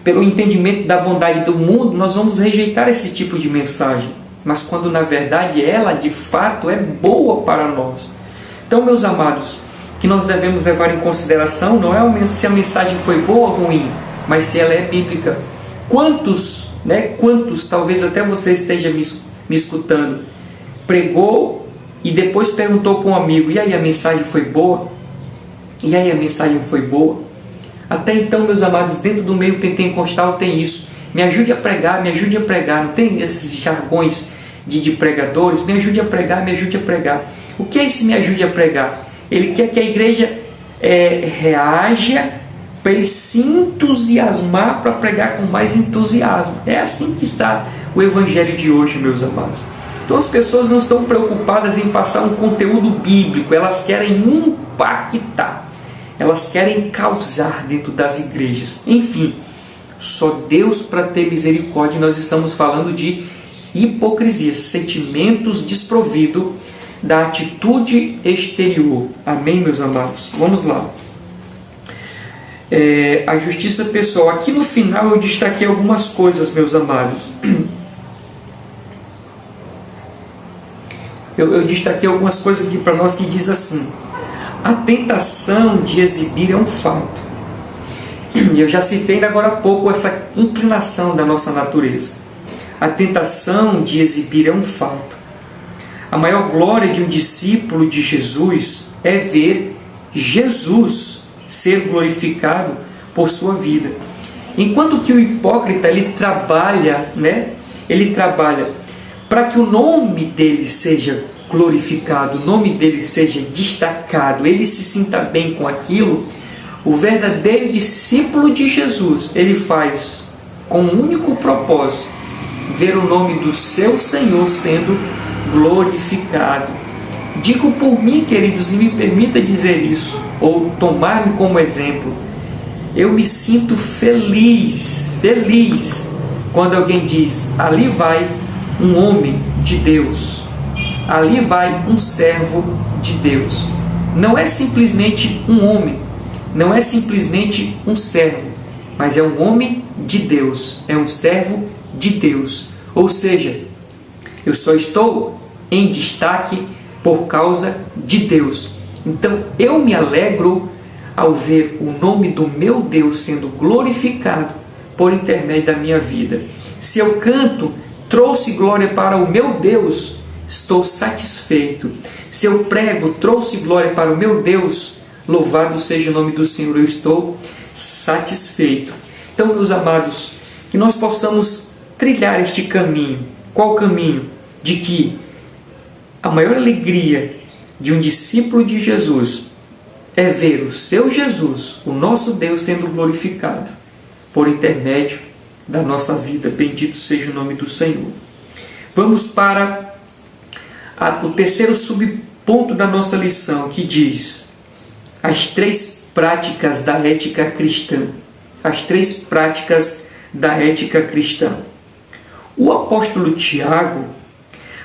pelo entendimento da bondade do mundo, nós vamos rejeitar esse tipo de mensagem. Mas quando na verdade ela de fato é boa para nós. Então, meus amados, que nós devemos levar em consideração não é se a mensagem foi boa ou ruim, mas se ela é bíblica. Quantos, talvez até você esteja me escutando, pregou e depois perguntou para um amigo: e aí, a mensagem foi boa? E aí, a mensagem foi boa? Até então, meus amados, dentro do meio pentecostal tem isso. Me ajude a pregar, me ajude a pregar. Não tem esses jargões de pregadores? Me ajude a pregar, me ajude a pregar. O que é esse me ajude a pregar? Ele quer que a igreja reaja para ele se entusiasmar para pregar com mais entusiasmo. É assim que está o evangelho de hoje, meus amados. Então as pessoas não estão preocupadas em passar um conteúdo bíblico, elas querem impactar, elas querem causar dentro das igrejas. Enfim, só Deus para ter misericórdia. Nós estamos falando de hipocrisia, sentimentos desprovidos da atitude exterior. Amém, meus amados? Vamos lá. A justiça pessoal. Aqui no final eu destaquei algumas coisas, meus amados. Eu destaquei algumas coisas aqui para nós que diz assim: a tentação de exibir é um fato. Eu já citei agora há pouco essa inclinação da nossa natureza. A tentação de exibir é um fato. A maior glória de um discípulo de Jesus é ver Jesus ser glorificado por sua vida. Enquanto que o hipócrita, ele trabalha para que o nome dele seja glorificado, o nome dele seja destacado, ele se sinta bem com aquilo. O verdadeiro discípulo de Jesus, ele faz com um único propósito: ver o nome do seu Senhor sendo glorificado. Digo por mim, queridos, e me permita dizer isso, ou tomar-me como exemplo. Eu me sinto feliz quando alguém diz: ali vai um homem de Deus, ali vai um servo de Deus. Não é simplesmente um homem, não é simplesmente um servo, mas é um homem de Deus, é um servo de Deus. Ou seja, eu só estou em destaque por causa de Deus. Então eu me alegro ao ver o nome do meu Deus sendo glorificado por intermédio da minha vida. Se eu canto, trouxe glória para o meu Deus, estou satisfeito. Se eu prego, trouxe glória para o meu Deus, louvado seja o nome do Senhor, eu estou satisfeito. Então, meus amados, que nós possamos trilhar este caminho. Qual caminho? De que a maior alegria de um discípulo de Jesus é ver o seu Jesus, o nosso Deus, sendo glorificado por intermédio da nossa vida. Bendito seja o nome do Senhor. Vamos para o terceiro subponto da nossa lição, que diz: as três práticas da ética cristã. As três práticas da ética cristã. O apóstolo Tiago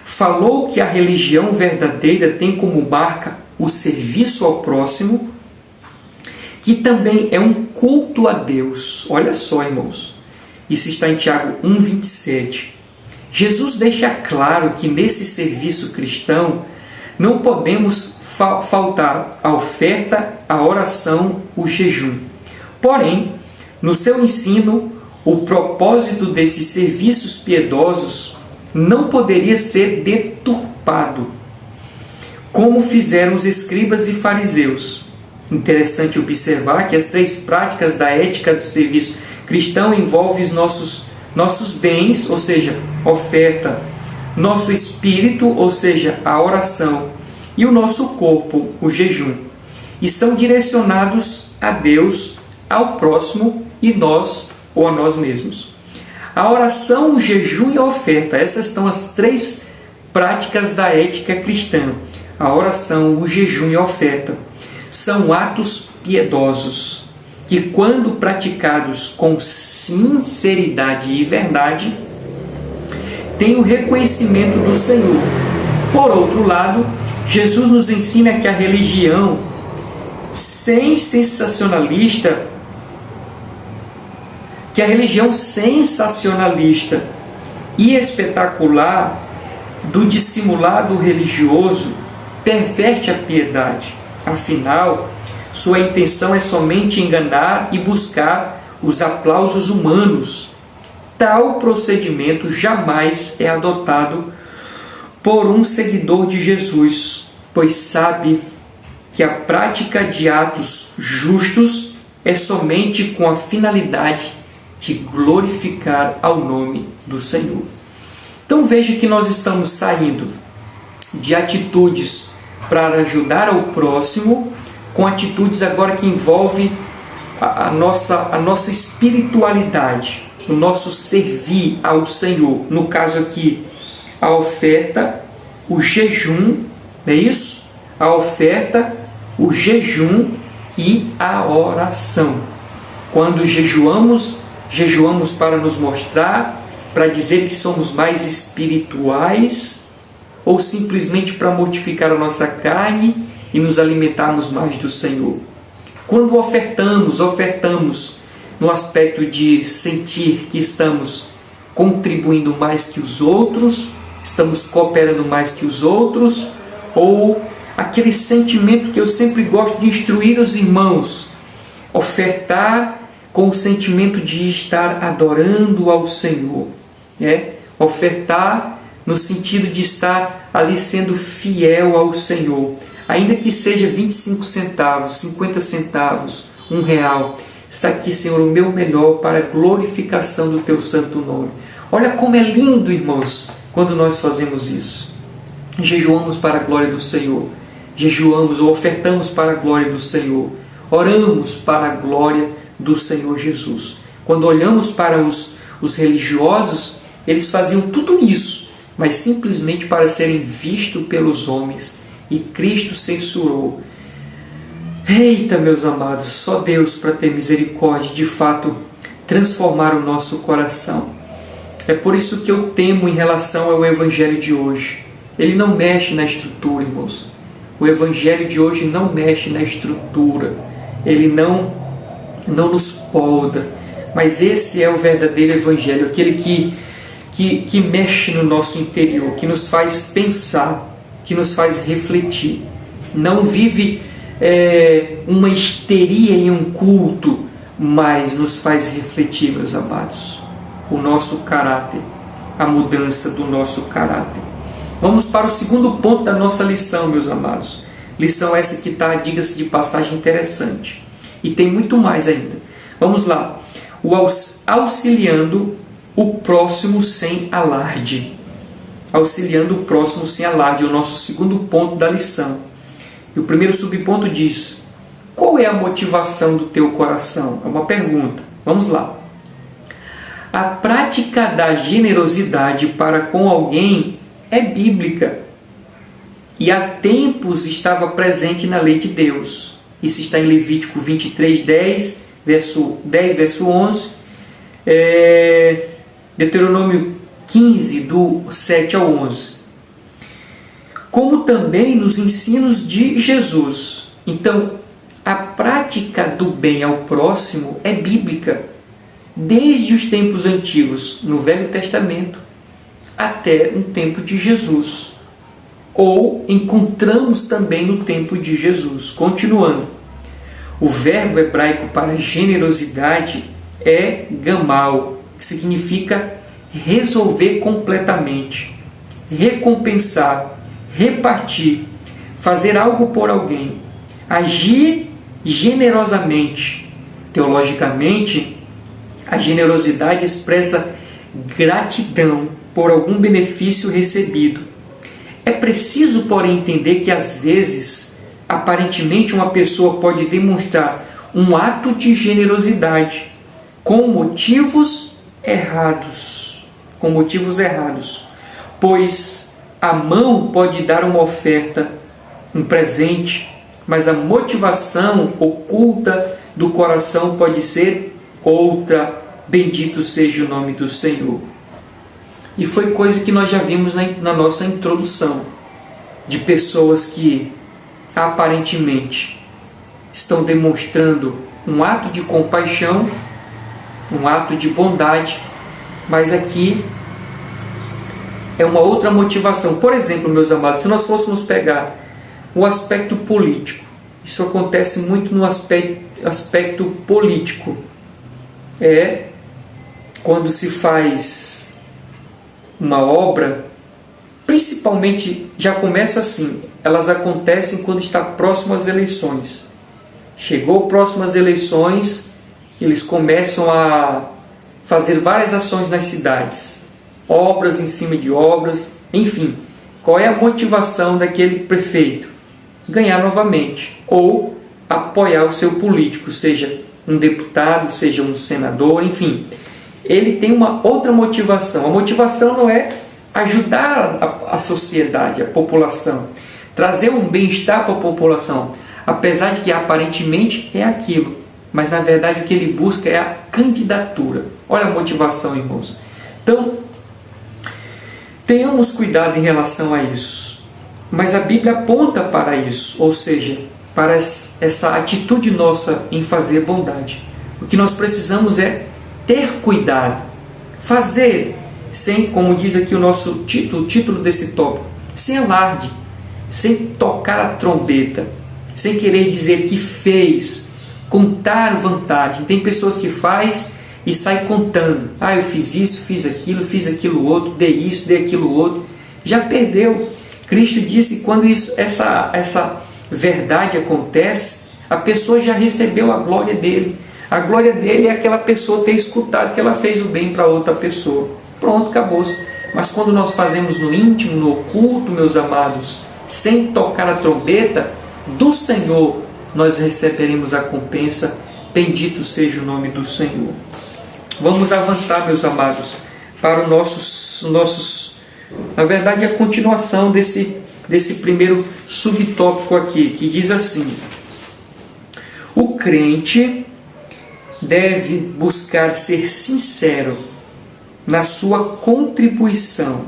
falou que a religião verdadeira tem como marca o serviço ao próximo, que também é um culto a Deus. Olha só, irmãos, isso está em Tiago 1,27. Jesus deixa claro que nesse serviço cristão não podemos faltar a oferta, a oração, o jejum. Porém, no seu ensino, o propósito desses serviços piedosos não poderia ser deturpado, como fizeram os escribas e fariseus. Interessante observar que as três práticas da ética do serviço cristão envolvem os nossos bens, ou seja, oferta, nosso espírito, ou seja, a oração, e o nosso corpo, o jejum. E são direcionados a Deus, ao próximo e nós ou a nós mesmos. A oração, o jejum e a oferta, essas são as três práticas da ética cristã. A oração, o jejum e a oferta são atos piedosos que, quando praticados com sinceridade e verdade, têm o reconhecimento do Senhor. Por outro lado, Jesus nos ensina que a religião sem sensacionalista que a religião sensacionalista e espetacular do dissimulado religioso perverte a piedade. Afinal, sua intenção é somente enganar e buscar os aplausos humanos. Tal procedimento jamais é adotado por um seguidor de Jesus, pois sabe que a prática de atos justos é somente com a finalidade de glorificar ao nome do Senhor. Então veja que nós estamos saindo de atitudes para ajudar ao próximo, com atitudes agora que envolvem a nossa espiritualidade, o nosso servir ao Senhor. No caso aqui, a oferta, o jejum, não é isso? A oferta, o jejum e a oração. Quando jejuamos para nos mostrar, para dizer que somos mais espirituais, ou simplesmente para mortificar a nossa carne e nos alimentarmos mais do Senhor. Quando ofertamos no aspecto de sentir que estamos contribuindo mais que os outros, estamos cooperando mais que os outros, ou aquele sentimento que eu sempre gosto de instruir os irmãos, ofertar com o sentimento de estar adorando ao Senhor, né? Ofertar no sentido de estar ali sendo fiel ao Senhor, ainda que seja 25 centavos, 50 centavos, R$1. Está aqui, Senhor, o meu melhor para a glorificação do Teu santo nome. Olha como é lindo, irmãos, quando nós fazemos isso. Jejuamos para a glória do Senhor, jejuamos ou ofertamos para a glória do Senhor, oramos para a glória do Senhor Jesus. Quando olhamos para os religiosos, eles faziam tudo isso, mas simplesmente para serem vistos pelos homens, e Cristo censurou. Eita, meus amados, só Deus para ter misericórdia, de fato, transformar o nosso coração. É por isso que eu temo em relação ao Evangelho de hoje. Ele não mexe na estrutura, irmãos. O Evangelho de hoje não mexe na estrutura. Ele não nos poda. Mas esse é o verdadeiro Evangelho, aquele que mexe no nosso interior, que nos faz pensar, que nos faz refletir. Não vive uma histeria em um culto, mas nos faz refletir, meus amados, o nosso caráter, a mudança do nosso caráter. Vamos para o segundo ponto da nossa lição, meus amados. Lição essa que está, diga-se de passagem, interessante. E tem muito mais ainda. Vamos lá. Auxiliando o próximo sem alarde. Auxiliando o próximo sem alarde é o nosso segundo ponto da lição. E o primeiro subponto diz: qual é a motivação do teu coração? É uma pergunta. Vamos lá. A prática da generosidade para com alguém é bíblica e há tempos estava presente na lei de Deus. Isso está em Levítico 23, 10, verso 11, Deuteronômio 15, do 7 ao 11. Como também nos ensinos de Jesus. Então, a prática do bem ao próximo é bíblica, desde os tempos antigos, no Velho Testamento, até o tempo de Jesus. Ou encontramos também no tempo de Jesus. Continuando, o verbo hebraico para generosidade é gamal, que significa resolver completamente, recompensar, repartir, fazer algo por alguém, agir generosamente. Teologicamente, a generosidade expressa gratidão por algum benefício recebido. É preciso, porém, entender que às vezes, aparentemente, uma pessoa pode demonstrar um ato de generosidade com motivos errados. Pois a mão pode dar uma oferta, um presente, mas a motivação oculta do coração pode ser outra. Bendito seja o nome do Senhor. E foi coisa que nós já vimos na nossa introdução, de pessoas que aparentemente estão demonstrando um ato de compaixão, um ato de bondade, mas aqui é uma outra motivação. Por exemplo, meus amados, se nós fôssemos pegar o aspecto político, isso acontece muito no aspecto político. Quando se faz uma obra, principalmente já começa assim, elas acontecem quando está próximo às eleições. Chegou próximo às eleições, eles começam a fazer várias ações nas cidades, obras em cima de obras, enfim. Qual é a motivação daquele prefeito? Ganhar novamente, ou apoiar o seu político, seja um deputado, seja um senador, enfim. Ele tem uma outra motivação. A motivação não é ajudar a sociedade, a população, trazer um bem-estar para a população, apesar de que aparentemente é aquilo, mas na verdade o que ele busca é a candidatura. Olha a motivação, irmãos. Então, tenhamos cuidado em relação a isso, mas a Bíblia aponta para isso, ou seja, para essa atitude nossa em fazer bondade. O que nós precisamos é ter cuidado, fazer sem, como diz aqui o título desse tópico, sem alarde, sem tocar a trombeta, sem querer dizer que fez, contar vantagem. Tem pessoas que faz e sai contando. Eu fiz isso, fiz aquilo outro, dei isso, dei aquilo outro. Já perdeu. Cristo disse que quando essa verdade acontece, a pessoa já recebeu a glória dele. A glória dele é aquela pessoa ter escutado que ela fez o bem para outra pessoa. Pronto, acabou-se. Mas quando nós fazemos no íntimo, no oculto, meus amados, sem tocar a trombeta, do Senhor nós receberemos a compensa. Bendito seja o nome do Senhor. Vamos avançar, meus amados, para os nossos na verdade, a continuação desse primeiro subtópico aqui, que diz assim: o crente deve buscar ser sincero na sua contribuição,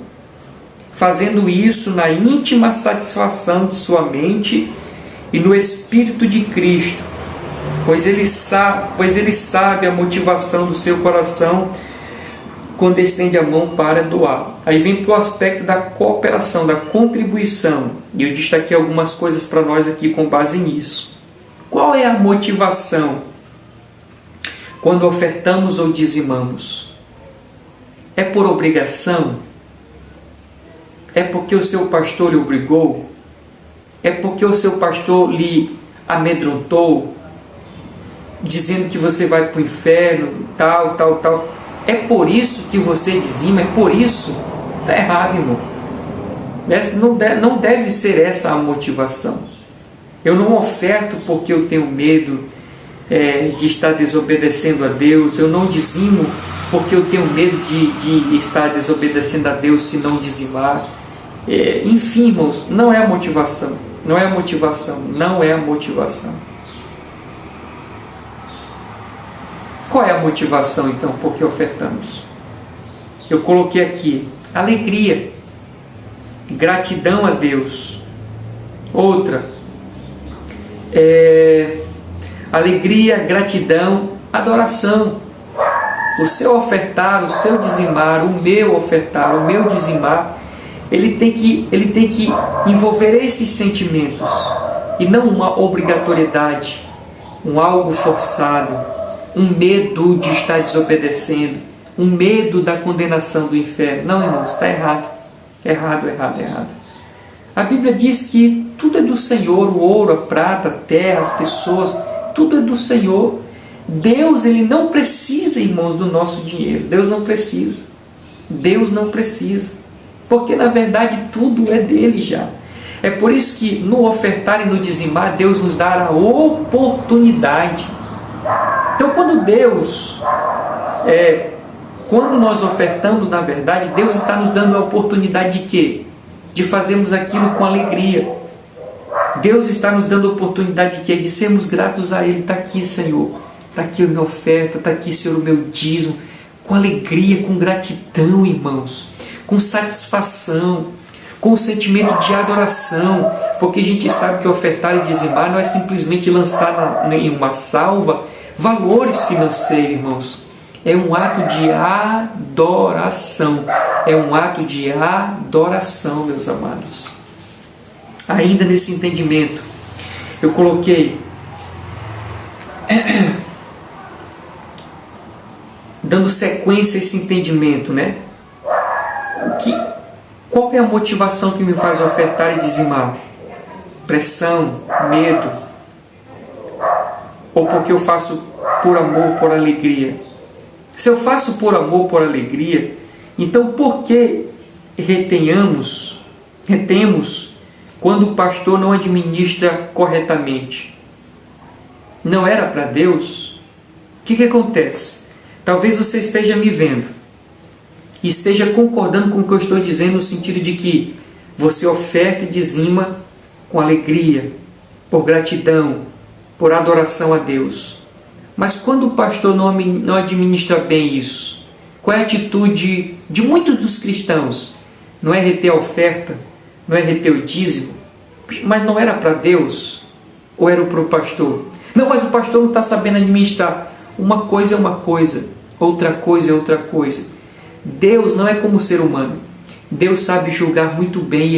fazendo isso na íntima satisfação de sua mente e no Espírito de Cristo, pois ele sabe a motivação do seu coração quando estende a mão para doar. Aí vem para o aspecto da cooperação, da contribuição, e eu destaquei algumas coisas para nós aqui com base nisso. Qual é a motivação quando ofertamos ou dizimamos? É por obrigação? É porque o seu pastor lhe obrigou? É porque o seu pastor lhe amedrontou, dizendo que você vai para o inferno, tal. É por isso que você dizima? É por isso? Está errado, irmão. Não deve ser essa a motivação. Eu não oferto porque eu tenho medo de estar desobedecendo a Deus. Eu não dizimo porque eu tenho medo de estar desobedecendo a Deus se não dizimar. Enfim, irmãos, não é a motivação. Não é a motivação. Não é a motivação. Qual é a motivação, então, por que ofertamos? Eu coloquei aqui: alegria, gratidão a Deus. Outra, alegria, gratidão, adoração. O seu ofertar, o seu dizimar, o meu ofertar, o meu dizimar, ele tem que envolver esses sentimentos e não uma obrigatoriedade, um algo forçado, um medo de estar desobedecendo, um medo da condenação do inferno. Não, irmãos, está errado. Errado. A Bíblia diz que tudo é do Senhor, o ouro, a prata, a terra, as pessoas, tudo é do Senhor. Deus, ele não precisa, irmãos, do nosso dinheiro. Deus não precisa. Porque, na verdade, tudo é dele já. É por isso que no ofertar e no dizimar, Deus nos dá a oportunidade. Então, quando nós ofertamos, na verdade, Deus está nos dando a oportunidade de quê? De fazermos aquilo com alegria. Deus está nos dando a oportunidade de quê? De sermos gratos a Ele. Está aqui, Senhor. Está aqui a minha oferta. Está aqui, Senhor, o meu dízimo. Com alegria, com gratidão, irmãos. Com satisfação. Com o sentimento de adoração. Porque a gente sabe que ofertar e dizimar não é simplesmente lançar em uma salva valores financeiros, irmãos. É um ato de adoração. É um ato de adoração, meus amados. Ainda nesse entendimento, eu coloquei, dando sequência a esse entendimento, né? Qual é a motivação que me faz ofertar e dizimar? Pressão, medo? Ou porque eu faço por amor, por alegria? Se eu faço por amor, por alegria, então por que retemos quando o pastor não administra corretamente? Não era para Deus? O que acontece? Talvez você esteja me vendo e esteja concordando com o que eu estou dizendo, no sentido de que você oferta e dizima com alegria, por gratidão, por adoração a Deus. Mas quando o pastor não administra bem isso, qual é a atitude de muitos dos cristãos? Não é reter a oferta, não é reter o dízimo, mas não era para Deus ou era para o pastor? Não, mas o pastor não está sabendo administrar. Uma coisa é uma coisa, outra coisa é outra coisa. Deus não é como o ser humano. Deus sabe julgar muito bem e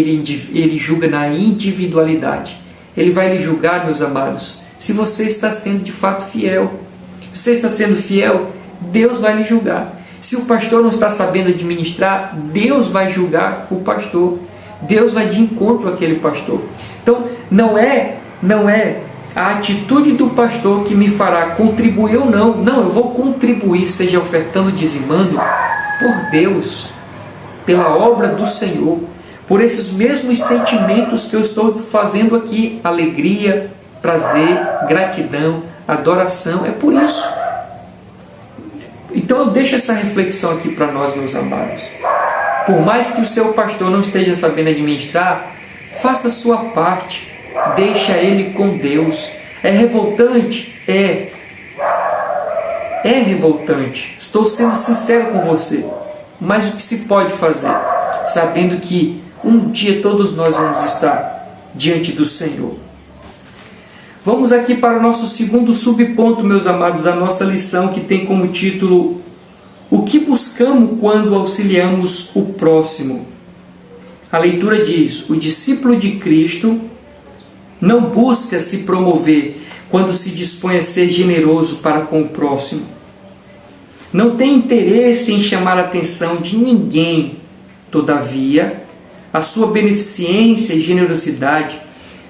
ele julga na individualidade. Ele vai lhe julgar, meus amados, se você está sendo de fato fiel. Se você está sendo fiel, Deus vai lhe julgar. Se o pastor não está sabendo administrar, Deus vai julgar o pastor. Deus vai de encontro àquele pastor. Então, não é a atitude do pastor que me fará contribuir ou não. Não, eu vou contribuir, seja ofertando, dizimando, por Deus, pela obra do Senhor, por esses mesmos sentimentos que eu estou fazendo aqui: alegria, prazer, gratidão, adoração. É por isso. Então eu deixo essa reflexão aqui para nós, meus amados. Por mais que o seu pastor não esteja sabendo administrar, faça a sua parte, deixa ele com Deus. É revoltante? É revoltante. Estou sendo sincero com você. Mas o que se pode fazer? Sabendo que um dia todos nós vamos estar diante do Senhor. Vamos aqui para o nosso segundo subponto, meus amados, da nossa lição, que tem como título: o que buscamos quando auxiliamos o próximo? A leitura diz: o discípulo de Cristo não busca se promover quando se dispõe a ser generoso para com o próximo. Não tem interesse em chamar a atenção de ninguém. Todavia, a sua beneficência e generosidade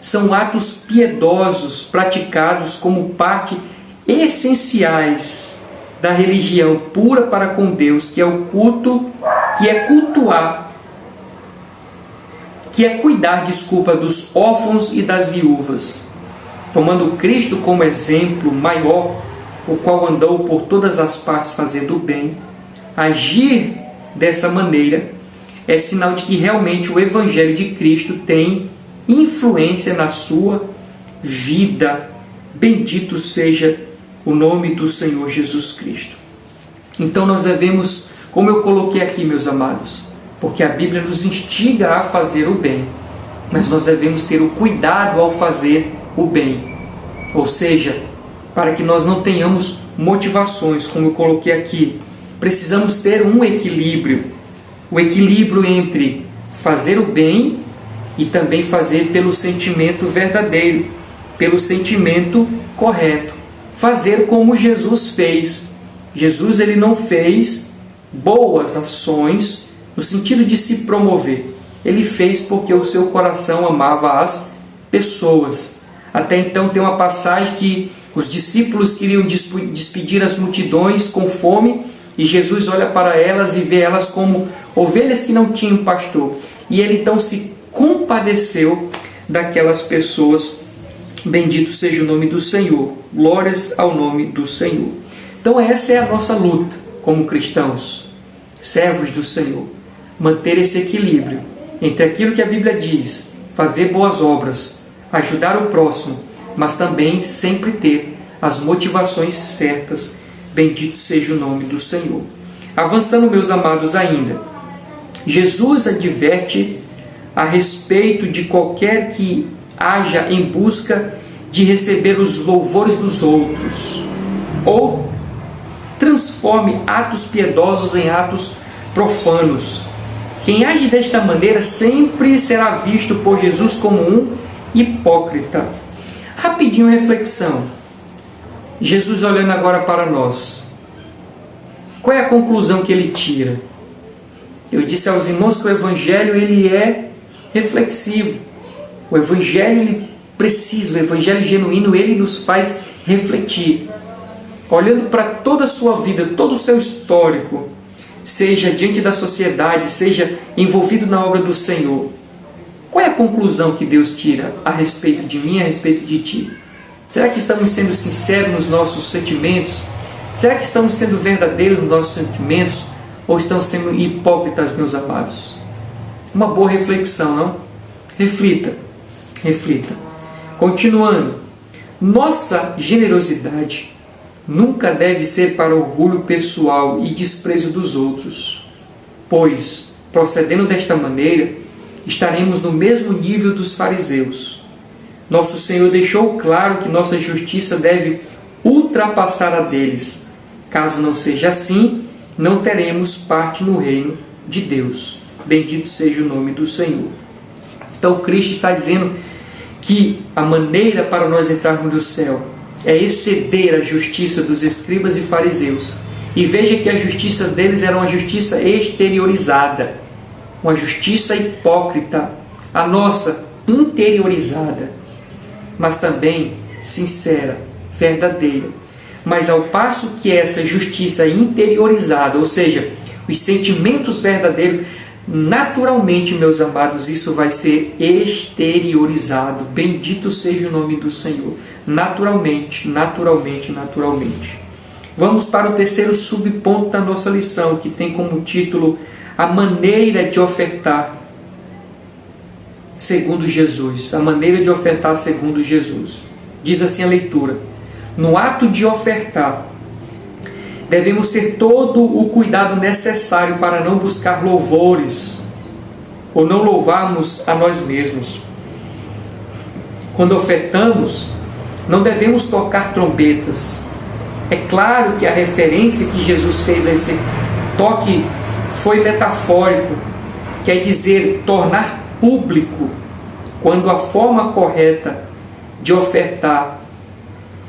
são atos piedosos praticados como parte essenciais da religião pura para com Deus, que é o culto, que é cultuar, que é cuidar, dos órfãos e das viúvas. Tomando Cristo como exemplo maior, o qual andou por todas as partes fazendo o bem, agir dessa maneira é sinal de que realmente o Evangelho de Cristo tem influência na sua vida. Bendito seja o nome do Senhor Jesus Cristo. Então nós devemos, como eu coloquei aqui, meus amados, porque a Bíblia nos instiga a fazer o bem, mas nós devemos ter o cuidado ao fazer o bem. Ou seja, para que nós não tenhamos motivações, como eu coloquei aqui, precisamos ter um equilíbrio. O equilíbrio entre fazer o bem e também fazer pelo sentimento verdadeiro, pelo sentimento correto. Fazer como Jesus fez. Jesus, ele não fez boas ações no sentido de se promover. Ele fez porque o seu coração amava as pessoas. Até então tem uma passagem que os discípulos queriam despedir as multidões com fome, e Jesus olha para elas e vê elas como ovelhas que não tinham pastor. E ele então se compadeceu daquelas pessoas. Bendito seja o nome do Senhor. Glórias ao nome do Senhor. Então essa é a nossa luta como cristãos, servos do Senhor. Manter esse equilíbrio entre aquilo que a Bíblia diz, fazer boas obras, ajudar o próximo, mas também sempre ter as motivações certas. Bendito seja o nome do Senhor. Avançando, meus amados, ainda, Jesus adverte a respeito de qualquer que haja em busca de receber os louvores dos outros, ou transforme atos piedosos em atos profanos. Quem age desta maneira sempre será visto por Jesus como um hipócrita. Rapidinho, reflexão. Jesus olhando agora para nós. Qual é a conclusão que ele tira? Eu disse aos irmãos que o Evangelho ele é reflexivo. O Evangelho ele precisa, o Evangelho genuíno ele nos faz refletir. Olhando para toda a sua vida, todo o seu histórico, seja diante da sociedade, seja envolvido na obra do Senhor, qual é a conclusão que Deus tira a respeito de mim, a respeito de ti? Será que estamos sendo sinceros nos nossos sentimentos? Será que estamos sendo verdadeiros nos nossos sentimentos? Ou estamos sendo hipócritas, meus amados? Uma boa reflexão, não? Reflita, reflita. Continuando, nossa generosidade nunca deve ser para orgulho pessoal e desprezo dos outros, pois, procedendo desta maneira, estaremos no mesmo nível dos fariseus. Nosso Senhor deixou claro que nossa justiça deve ultrapassar a deles. Caso não seja assim, não teremos parte no reino de Deus. Bendito seja o nome do Senhor. Então Cristo está dizendo que a maneira para nós entrarmos no céu é exceder a justiça dos escribas e fariseus. E veja que a justiça deles era uma justiça exteriorizada, uma justiça hipócrita. A nossa, interiorizada, mas também sincera, verdadeira. Mas ao passo que essa justiça interiorizada, ou seja, os sentimentos verdadeiros, naturalmente, meus amados, isso vai ser exteriorizado. Bendito seja o nome do Senhor. Naturalmente, naturalmente, naturalmente. Vamos para o terceiro subponto da nossa lição, que tem como título a maneira de ofertar segundo Jesus. A maneira de ofertar segundo Jesus. Diz assim a leitura: no ato de ofertar, devemos ter todo o cuidado necessário para não buscar louvores ou não louvarmos a nós mesmos. Quando ofertamos, não devemos tocar trombetas. É claro que a referência que Jesus fez a esse toque foi metafórico, quer dizer, tornar público, quando a forma correta de ofertar.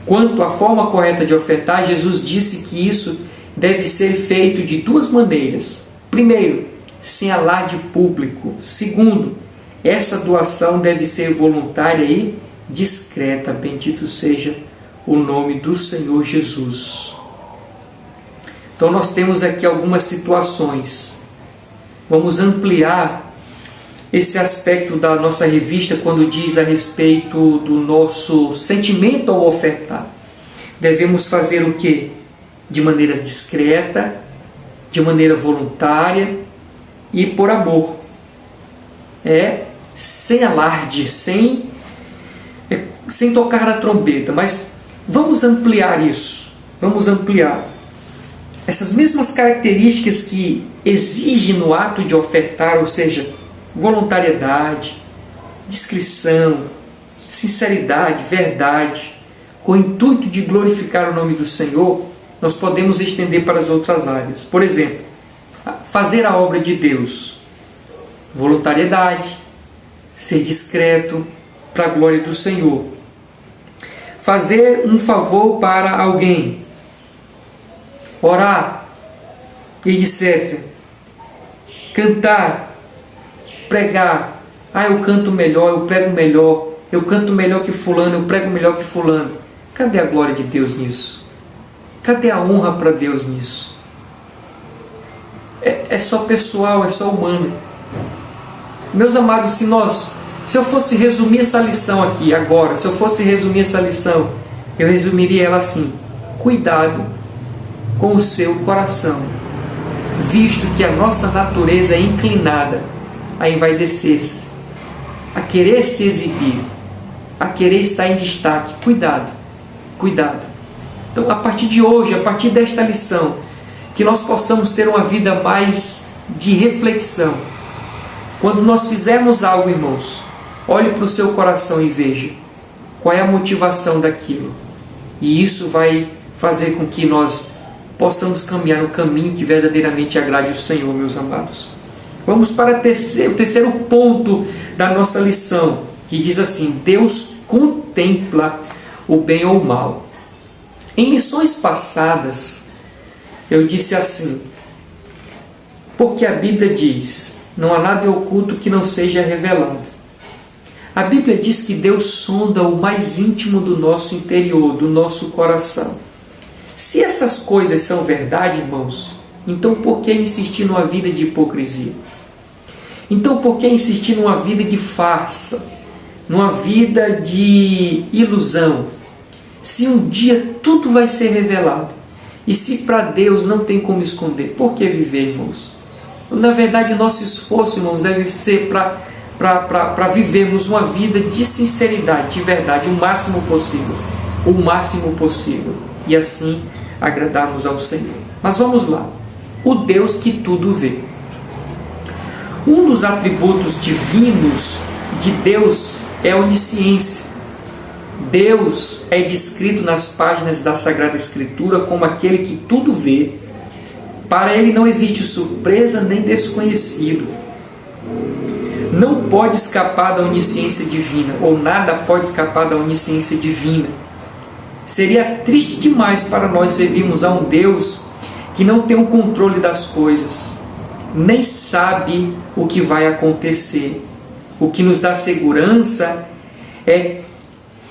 Quanto à forma correta de ofertar, Jesus disse que isso deve ser feito de duas maneiras. Primeiro, sem alarde público. Segundo, essa doação deve ser voluntária e discreta. Bendito seja o nome do Senhor Jesus. Então nós temos aqui algumas situações. Vamos ampliar esse aspecto da nossa revista quando diz a respeito do nosso sentimento ao ofertar. Devemos fazer o quê? De maneira discreta, de maneira voluntária e por amor. Sem alarde, sem tocar na trombeta. Mas vamos ampliar isso. Vamos ampliar. Essas mesmas características que exigem no ato de ofertar, ou seja, voluntariedade, discrição, sinceridade, verdade, com o intuito de glorificar o nome do Senhor, nós podemos estender para as outras áreas. Por exemplo, fazer a obra de Deus, voluntariedade, ser discreto para a glória do Senhor. Fazer um favor para alguém, orar, etc. Cantar, pregar. Eu canto melhor, eu prego melhor, eu canto melhor que fulano, eu prego melhor que fulano. Cadê a glória de Deus nisso? Cadê a honra para Deus nisso? É só pessoal, é só humano. Meus amados, se eu fosse resumir essa lição aqui agora, se eu fosse resumir essa lição, eu resumiria ela assim: cuidado com o seu coração, visto que a nossa natureza é inclinada a envaidecer-se, a querer se exibir, a querer estar em destaque. Cuidado, cuidado. Então, a partir de hoje, a partir desta lição, que nós possamos ter uma vida mais de reflexão. Quando nós fizermos algo, irmãos, olhe para o seu coração e veja qual é a motivação daquilo. E isso vai fazer com que nós possamos caminhar no caminho que verdadeiramente agrade o Senhor, meus amados. Vamos para o terceiro ponto da nossa lição, que diz assim: Deus contempla o bem ou o mal. Em lições passadas, eu disse assim: porque a Bíblia diz, não há nada oculto que não seja revelado. A Bíblia diz que Deus sonda o mais íntimo do nosso interior, do nosso coração. Se essas coisas são verdade, irmãos, então por que insistir numa vida de hipocrisia? Então por que insistir numa vida de farsa? Numa vida de ilusão? Se um dia tudo vai ser revelado, e se para Deus não tem como esconder, por que viver, irmãos? Na verdade, o nosso esforço, irmãos, deve ser para vivermos uma vida de sinceridade, de verdade, o máximo possível. O máximo possível. E assim agradarmos ao Senhor. Mas vamos lá. O Deus que tudo vê. Um dos atributos divinos de Deus é a onisciência. Deus é descrito nas páginas da Sagrada Escritura como aquele que tudo vê. Para ele não existe surpresa nem desconhecido. Não pode escapar da onisciência divina, ou nada pode escapar da onisciência divina. Seria triste demais para nós servirmos a um Deus que não tem o controle das coisas, nem sabe o que vai acontecer. O que nos dá segurança é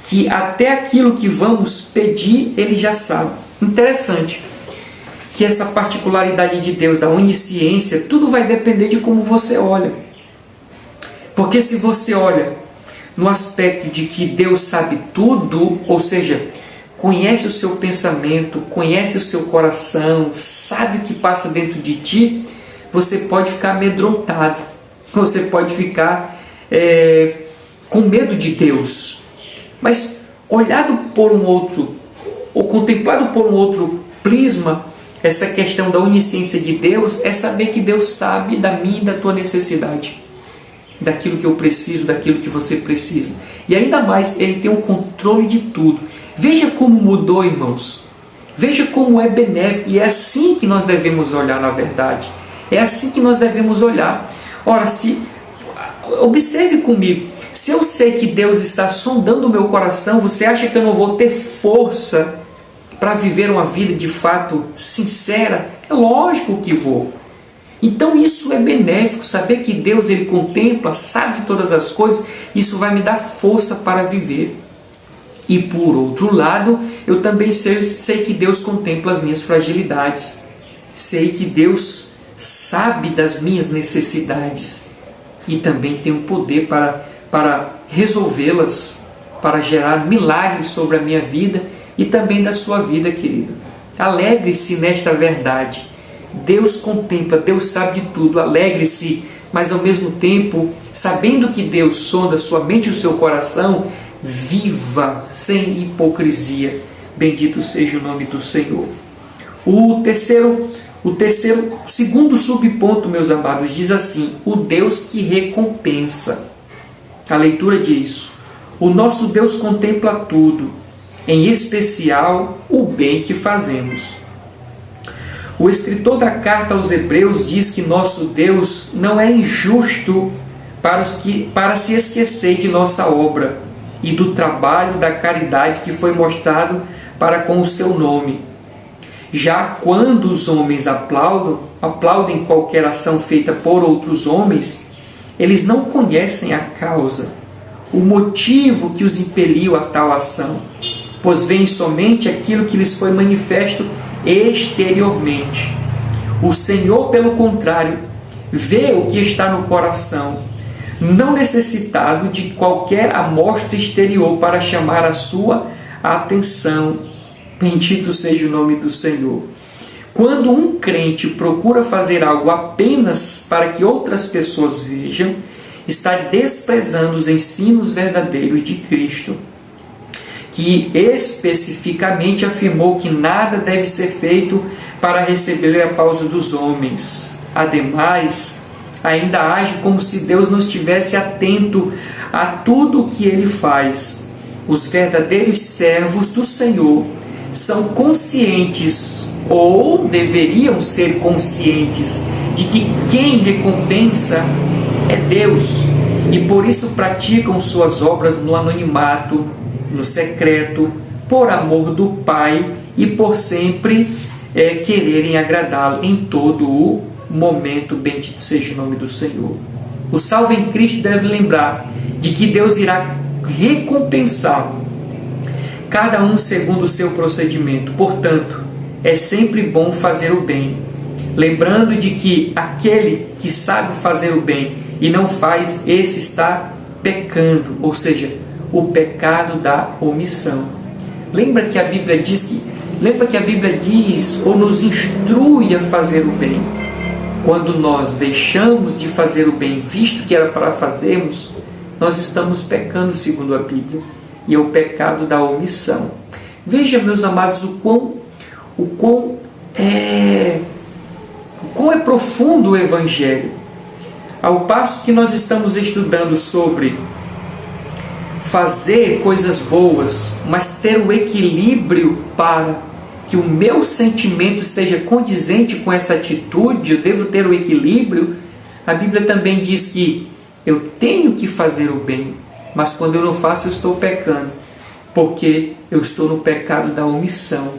que até aquilo que vamos pedir, Ele já sabe. Interessante que essa particularidade de Deus, da onisciência, tudo vai depender de como você olha. Porque se você olha no aspecto de que Deus sabe tudo, ou seja, conhece o seu pensamento, conhece o seu coração, sabe o que passa dentro de ti, você pode ficar amedrontado, você pode ficar com medo de Deus. Mas olhado por um outro, ou contemplado por um outro prisma, essa questão da onisciência de Deus é saber que Deus sabe da minha e da tua necessidade, daquilo que eu preciso, daquilo que você precisa. E ainda mais, Ele tem o controle de tudo. Veja como mudou, irmãos. Veja como é benéfico. E é assim que nós devemos olhar, na verdade. É assim que nós devemos olhar. Ora, observe comigo. Se eu sei que Deus está sondando o meu coração, você acha que eu não vou ter força para viver uma vida de fato sincera? É lógico que vou. Então isso é benéfico, saber que Deus Ele contempla, sabe todas as coisas, isso vai me dar força para viver. E por outro lado, eu também sei que Deus contempla as minhas fragilidades. Sei que Deus sabe das minhas necessidades e também tem o poder para resolvê-las, para gerar milagres sobre a minha vida e também da sua vida, querido. Alegre-se nesta verdade. Deus contempla, Deus sabe de tudo. Alegre-se, mas ao mesmo tempo, sabendo que Deus sonda sua mente e o seu coração, viva sem hipocrisia. Bendito seja o nome do Senhor. O segundo subponto, meus amados, diz assim: o Deus que recompensa. A leitura diz: o nosso Deus contempla tudo, em especial o bem que fazemos. O escritor da carta aos Hebreus diz que nosso Deus não é injusto para se esquecer de nossa obra e do trabalho da caridade que foi mostrado para com o seu nome. Já quando os homens aplaudem qualquer ação feita por outros homens, eles não conhecem a causa, o motivo que os impeliu a tal ação, pois veem somente aquilo que lhes foi manifesto exteriormente. O Senhor, pelo contrário, vê o que está no coração, não necessitado de qualquer amostra exterior para chamar a sua atenção. Bendito seja o nome do Senhor. Quando um crente procura fazer algo apenas para que outras pessoas vejam, está desprezando os ensinos verdadeiros de Cristo, que especificamente afirmou que nada deve ser feito para receber a aplauso dos homens. Ademais, ainda age como se Deus não estivesse atento a tudo o que Ele faz. Os verdadeiros servos do Senhor são conscientes, ou deveriam ser conscientes, de que quem recompensa é Deus, e por isso praticam suas obras no anonimato, no secreto, por amor do Pai e por sempre quererem agradá-lo em todo o momento. Bendito seja o nome do Senhor. O salvo em Cristo deve lembrar de que Deus irá recompensar cada um segundo o seu procedimento. Portanto, é sempre bom fazer o bem, lembrando de que aquele que sabe fazer o bem e não faz, esse está pecando, ou seja, o pecado da omissão. Lembra que a Bíblia diz ou nos instrui a fazer o bem. Quando nós deixamos de fazer o bem, visto que era para fazermos, nós estamos pecando, segundo a Bíblia, e é o pecado da omissão. Veja, meus amados, o quão é profundo o Evangelho. Ao passo que nós estamos estudando sobre fazer coisas boas, mas ter o equilíbrio para que o meu sentimento esteja condizente com essa atitude, eu devo ter o equilíbrio. A Bíblia também diz que eu tenho que fazer o bem, mas quando eu não faço, eu estou pecando, porque eu estou no pecado da omissão.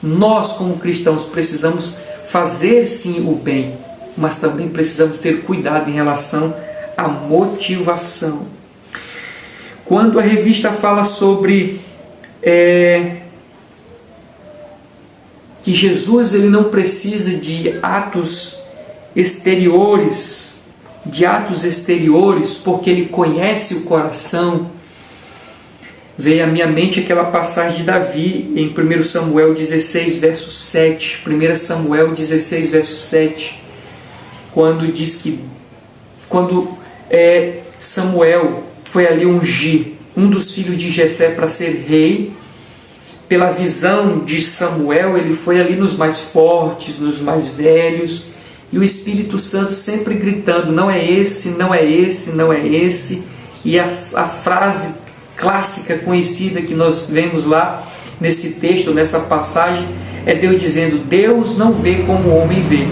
Nós, como cristãos, precisamos fazer sim o bem, mas também precisamos ter cuidado em relação à motivação. Quando a revista fala sobre que Jesus ele não precisa de atos exteriores, porque ele conhece o coração, veio à minha mente aquela passagem de Davi em 1 Samuel 16, verso 7. 1 Samuel 16, verso 7. Quando diz que Samuel foi ali ungir um dos filhos de Jessé para ser rei, pela visão de Samuel, ele foi ali nos mais fortes, nos mais velhos, e o Espírito Santo sempre gritando, não é esse, não é esse, não é esse. E a frase clássica, conhecida, que nós vemos lá nesse texto, nessa passagem, é Deus dizendo, Deus não vê como o homem vê.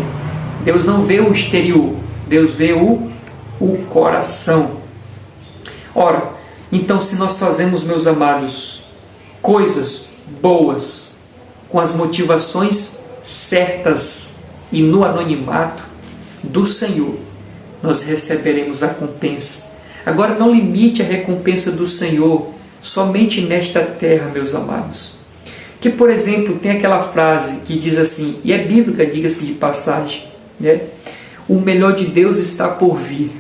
Deus não vê o exterior, Deus vê o coração. Ora, então se nós fazemos, meus amados, coisas boas, com as motivações certas e no anonimato do Senhor, nós receberemos a recompensa. Agora, não limite a recompensa do Senhor somente nesta terra, meus amados. Que, por exemplo, tem aquela frase que diz assim, e é bíblica, diga-se de passagem, né? O melhor de Deus está por vir.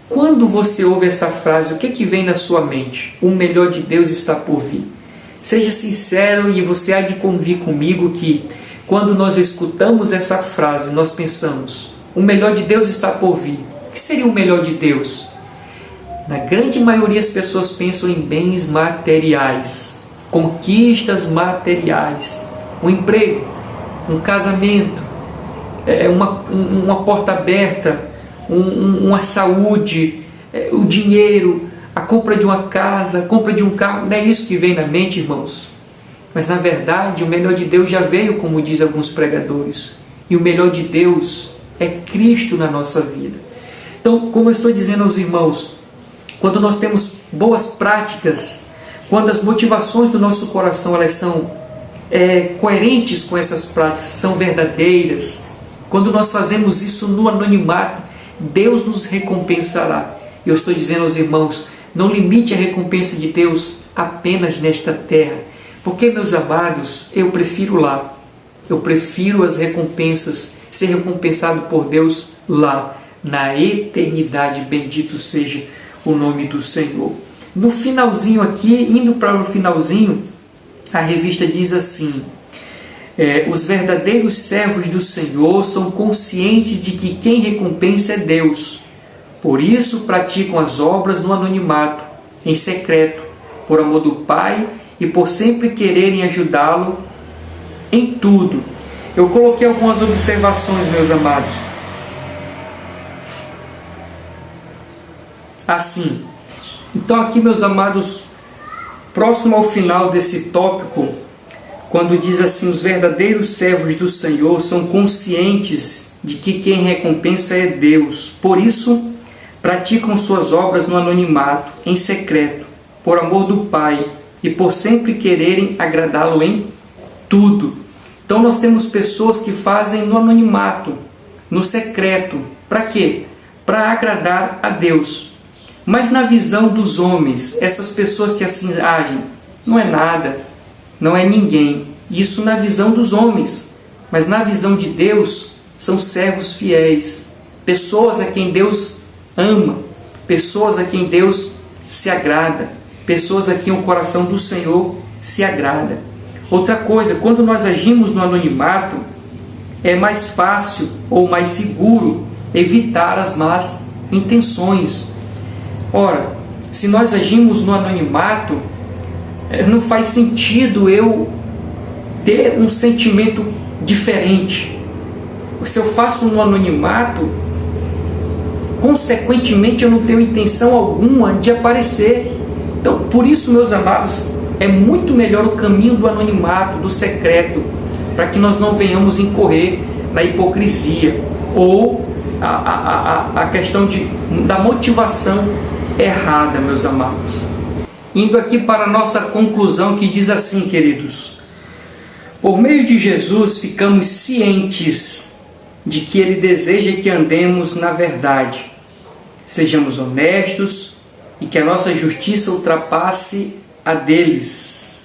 Quando você ouve essa frase, o que vem na sua mente? O melhor de Deus está por vir. Seja sincero e você há de convir comigo que quando nós escutamos essa frase, nós pensamos, o melhor de Deus está por vir. O que seria o melhor de Deus? Na grande maioria as pessoas pensam em bens materiais, conquistas materiais, um emprego, um casamento, uma porta aberta, uma saúde, o dinheiro, a compra de uma casa, a compra de um carro. Não é isso que vem na mente, irmãos. Mas na verdade o melhor de Deus já veio, como diz alguns pregadores. E o melhor de Deus é Cristo na nossa vida. Então, como eu estou dizendo aos irmãos, quando nós temos boas práticas, quando as motivações do nosso coração elas são coerentes com essas práticas, são verdadeiras, quando nós fazemos isso no anonimato, Deus nos recompensará. Eu estou dizendo aos irmãos, não limite a recompensa de Deus apenas nesta terra, porque, meus amados, eu prefiro lá, eu prefiro as recompensas, ser recompensado por Deus lá, na eternidade. Bendito seja o nome do Senhor. No finalzinho aqui, indo para o finalzinho, a revista diz assim, os verdadeiros servos do Senhor são conscientes de que quem recompensa é Deus. Por isso praticam as obras no anonimato, em secreto, por amor do Pai e por sempre quererem ajudá-lo em tudo. Eu coloquei algumas observações, meus amados. Assim, então aqui, meus amados, próximo ao final desse tópico, quando diz assim: os verdadeiros servos do Senhor são conscientes de que quem recompensa é Deus. Por isso, praticam suas obras no anonimato, em secreto, por amor do Pai e por sempre quererem agradá-lo em tudo. Então nós temos pessoas que fazem no anonimato, no secreto. Para quê? Para agradar a Deus. Mas na visão dos homens, essas pessoas que assim agem, não é nada, não é ninguém. Isso na visão dos homens. Mas na visão de Deus, são servos fiéis. Pessoas a quem Deus ama. Pessoas a quem Deus se agrada. Pessoas a quem o coração do Senhor se agrada. Outra coisa, quando nós agimos no anonimato, é mais fácil ou mais seguro evitar as más intenções. Ora, se nós agimos no anonimato, não faz sentido eu ter um sentimento diferente. Se eu faço no anonimato, consequentemente eu não tenho intenção alguma de aparecer. Então, por isso, meus amados, é muito melhor o caminho do anonimato, do secreto, para que nós não venhamos incorrer na hipocrisia ou a questão da motivação errada, meus amados. Indo aqui para a nossa conclusão, que diz assim, queridos: por meio de Jesus ficamos cientes de que Ele deseja que andemos na verdade, sejamos honestos e que a nossa justiça ultrapasse a deles,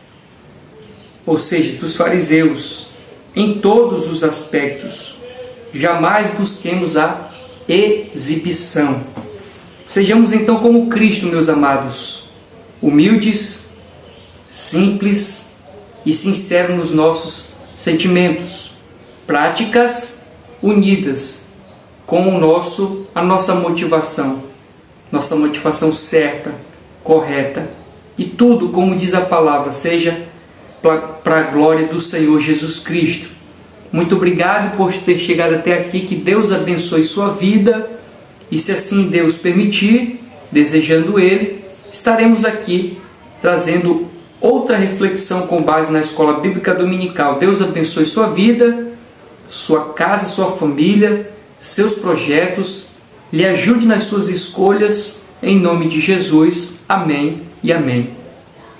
ou seja, dos fariseus, em todos os aspectos. Jamais busquemos a exibição. Sejamos então como Cristo, meus amados, humildes, simples e sinceros nos nossos sentimentos, práticas unidas com a nossa motivação certa, correta, e tudo, como diz a palavra, seja para a glória do Senhor Jesus Cristo. Muito obrigado por ter chegado até aqui, que Deus abençoe sua vida, e se assim Deus permitir, desejando Ele, estaremos aqui trazendo outra reflexão com base na Escola Bíblica Dominical. Deus abençoe sua vida, sua casa, sua família, seus projetos, lhe ajude nas suas escolhas, em nome de Jesus. Amém e amém.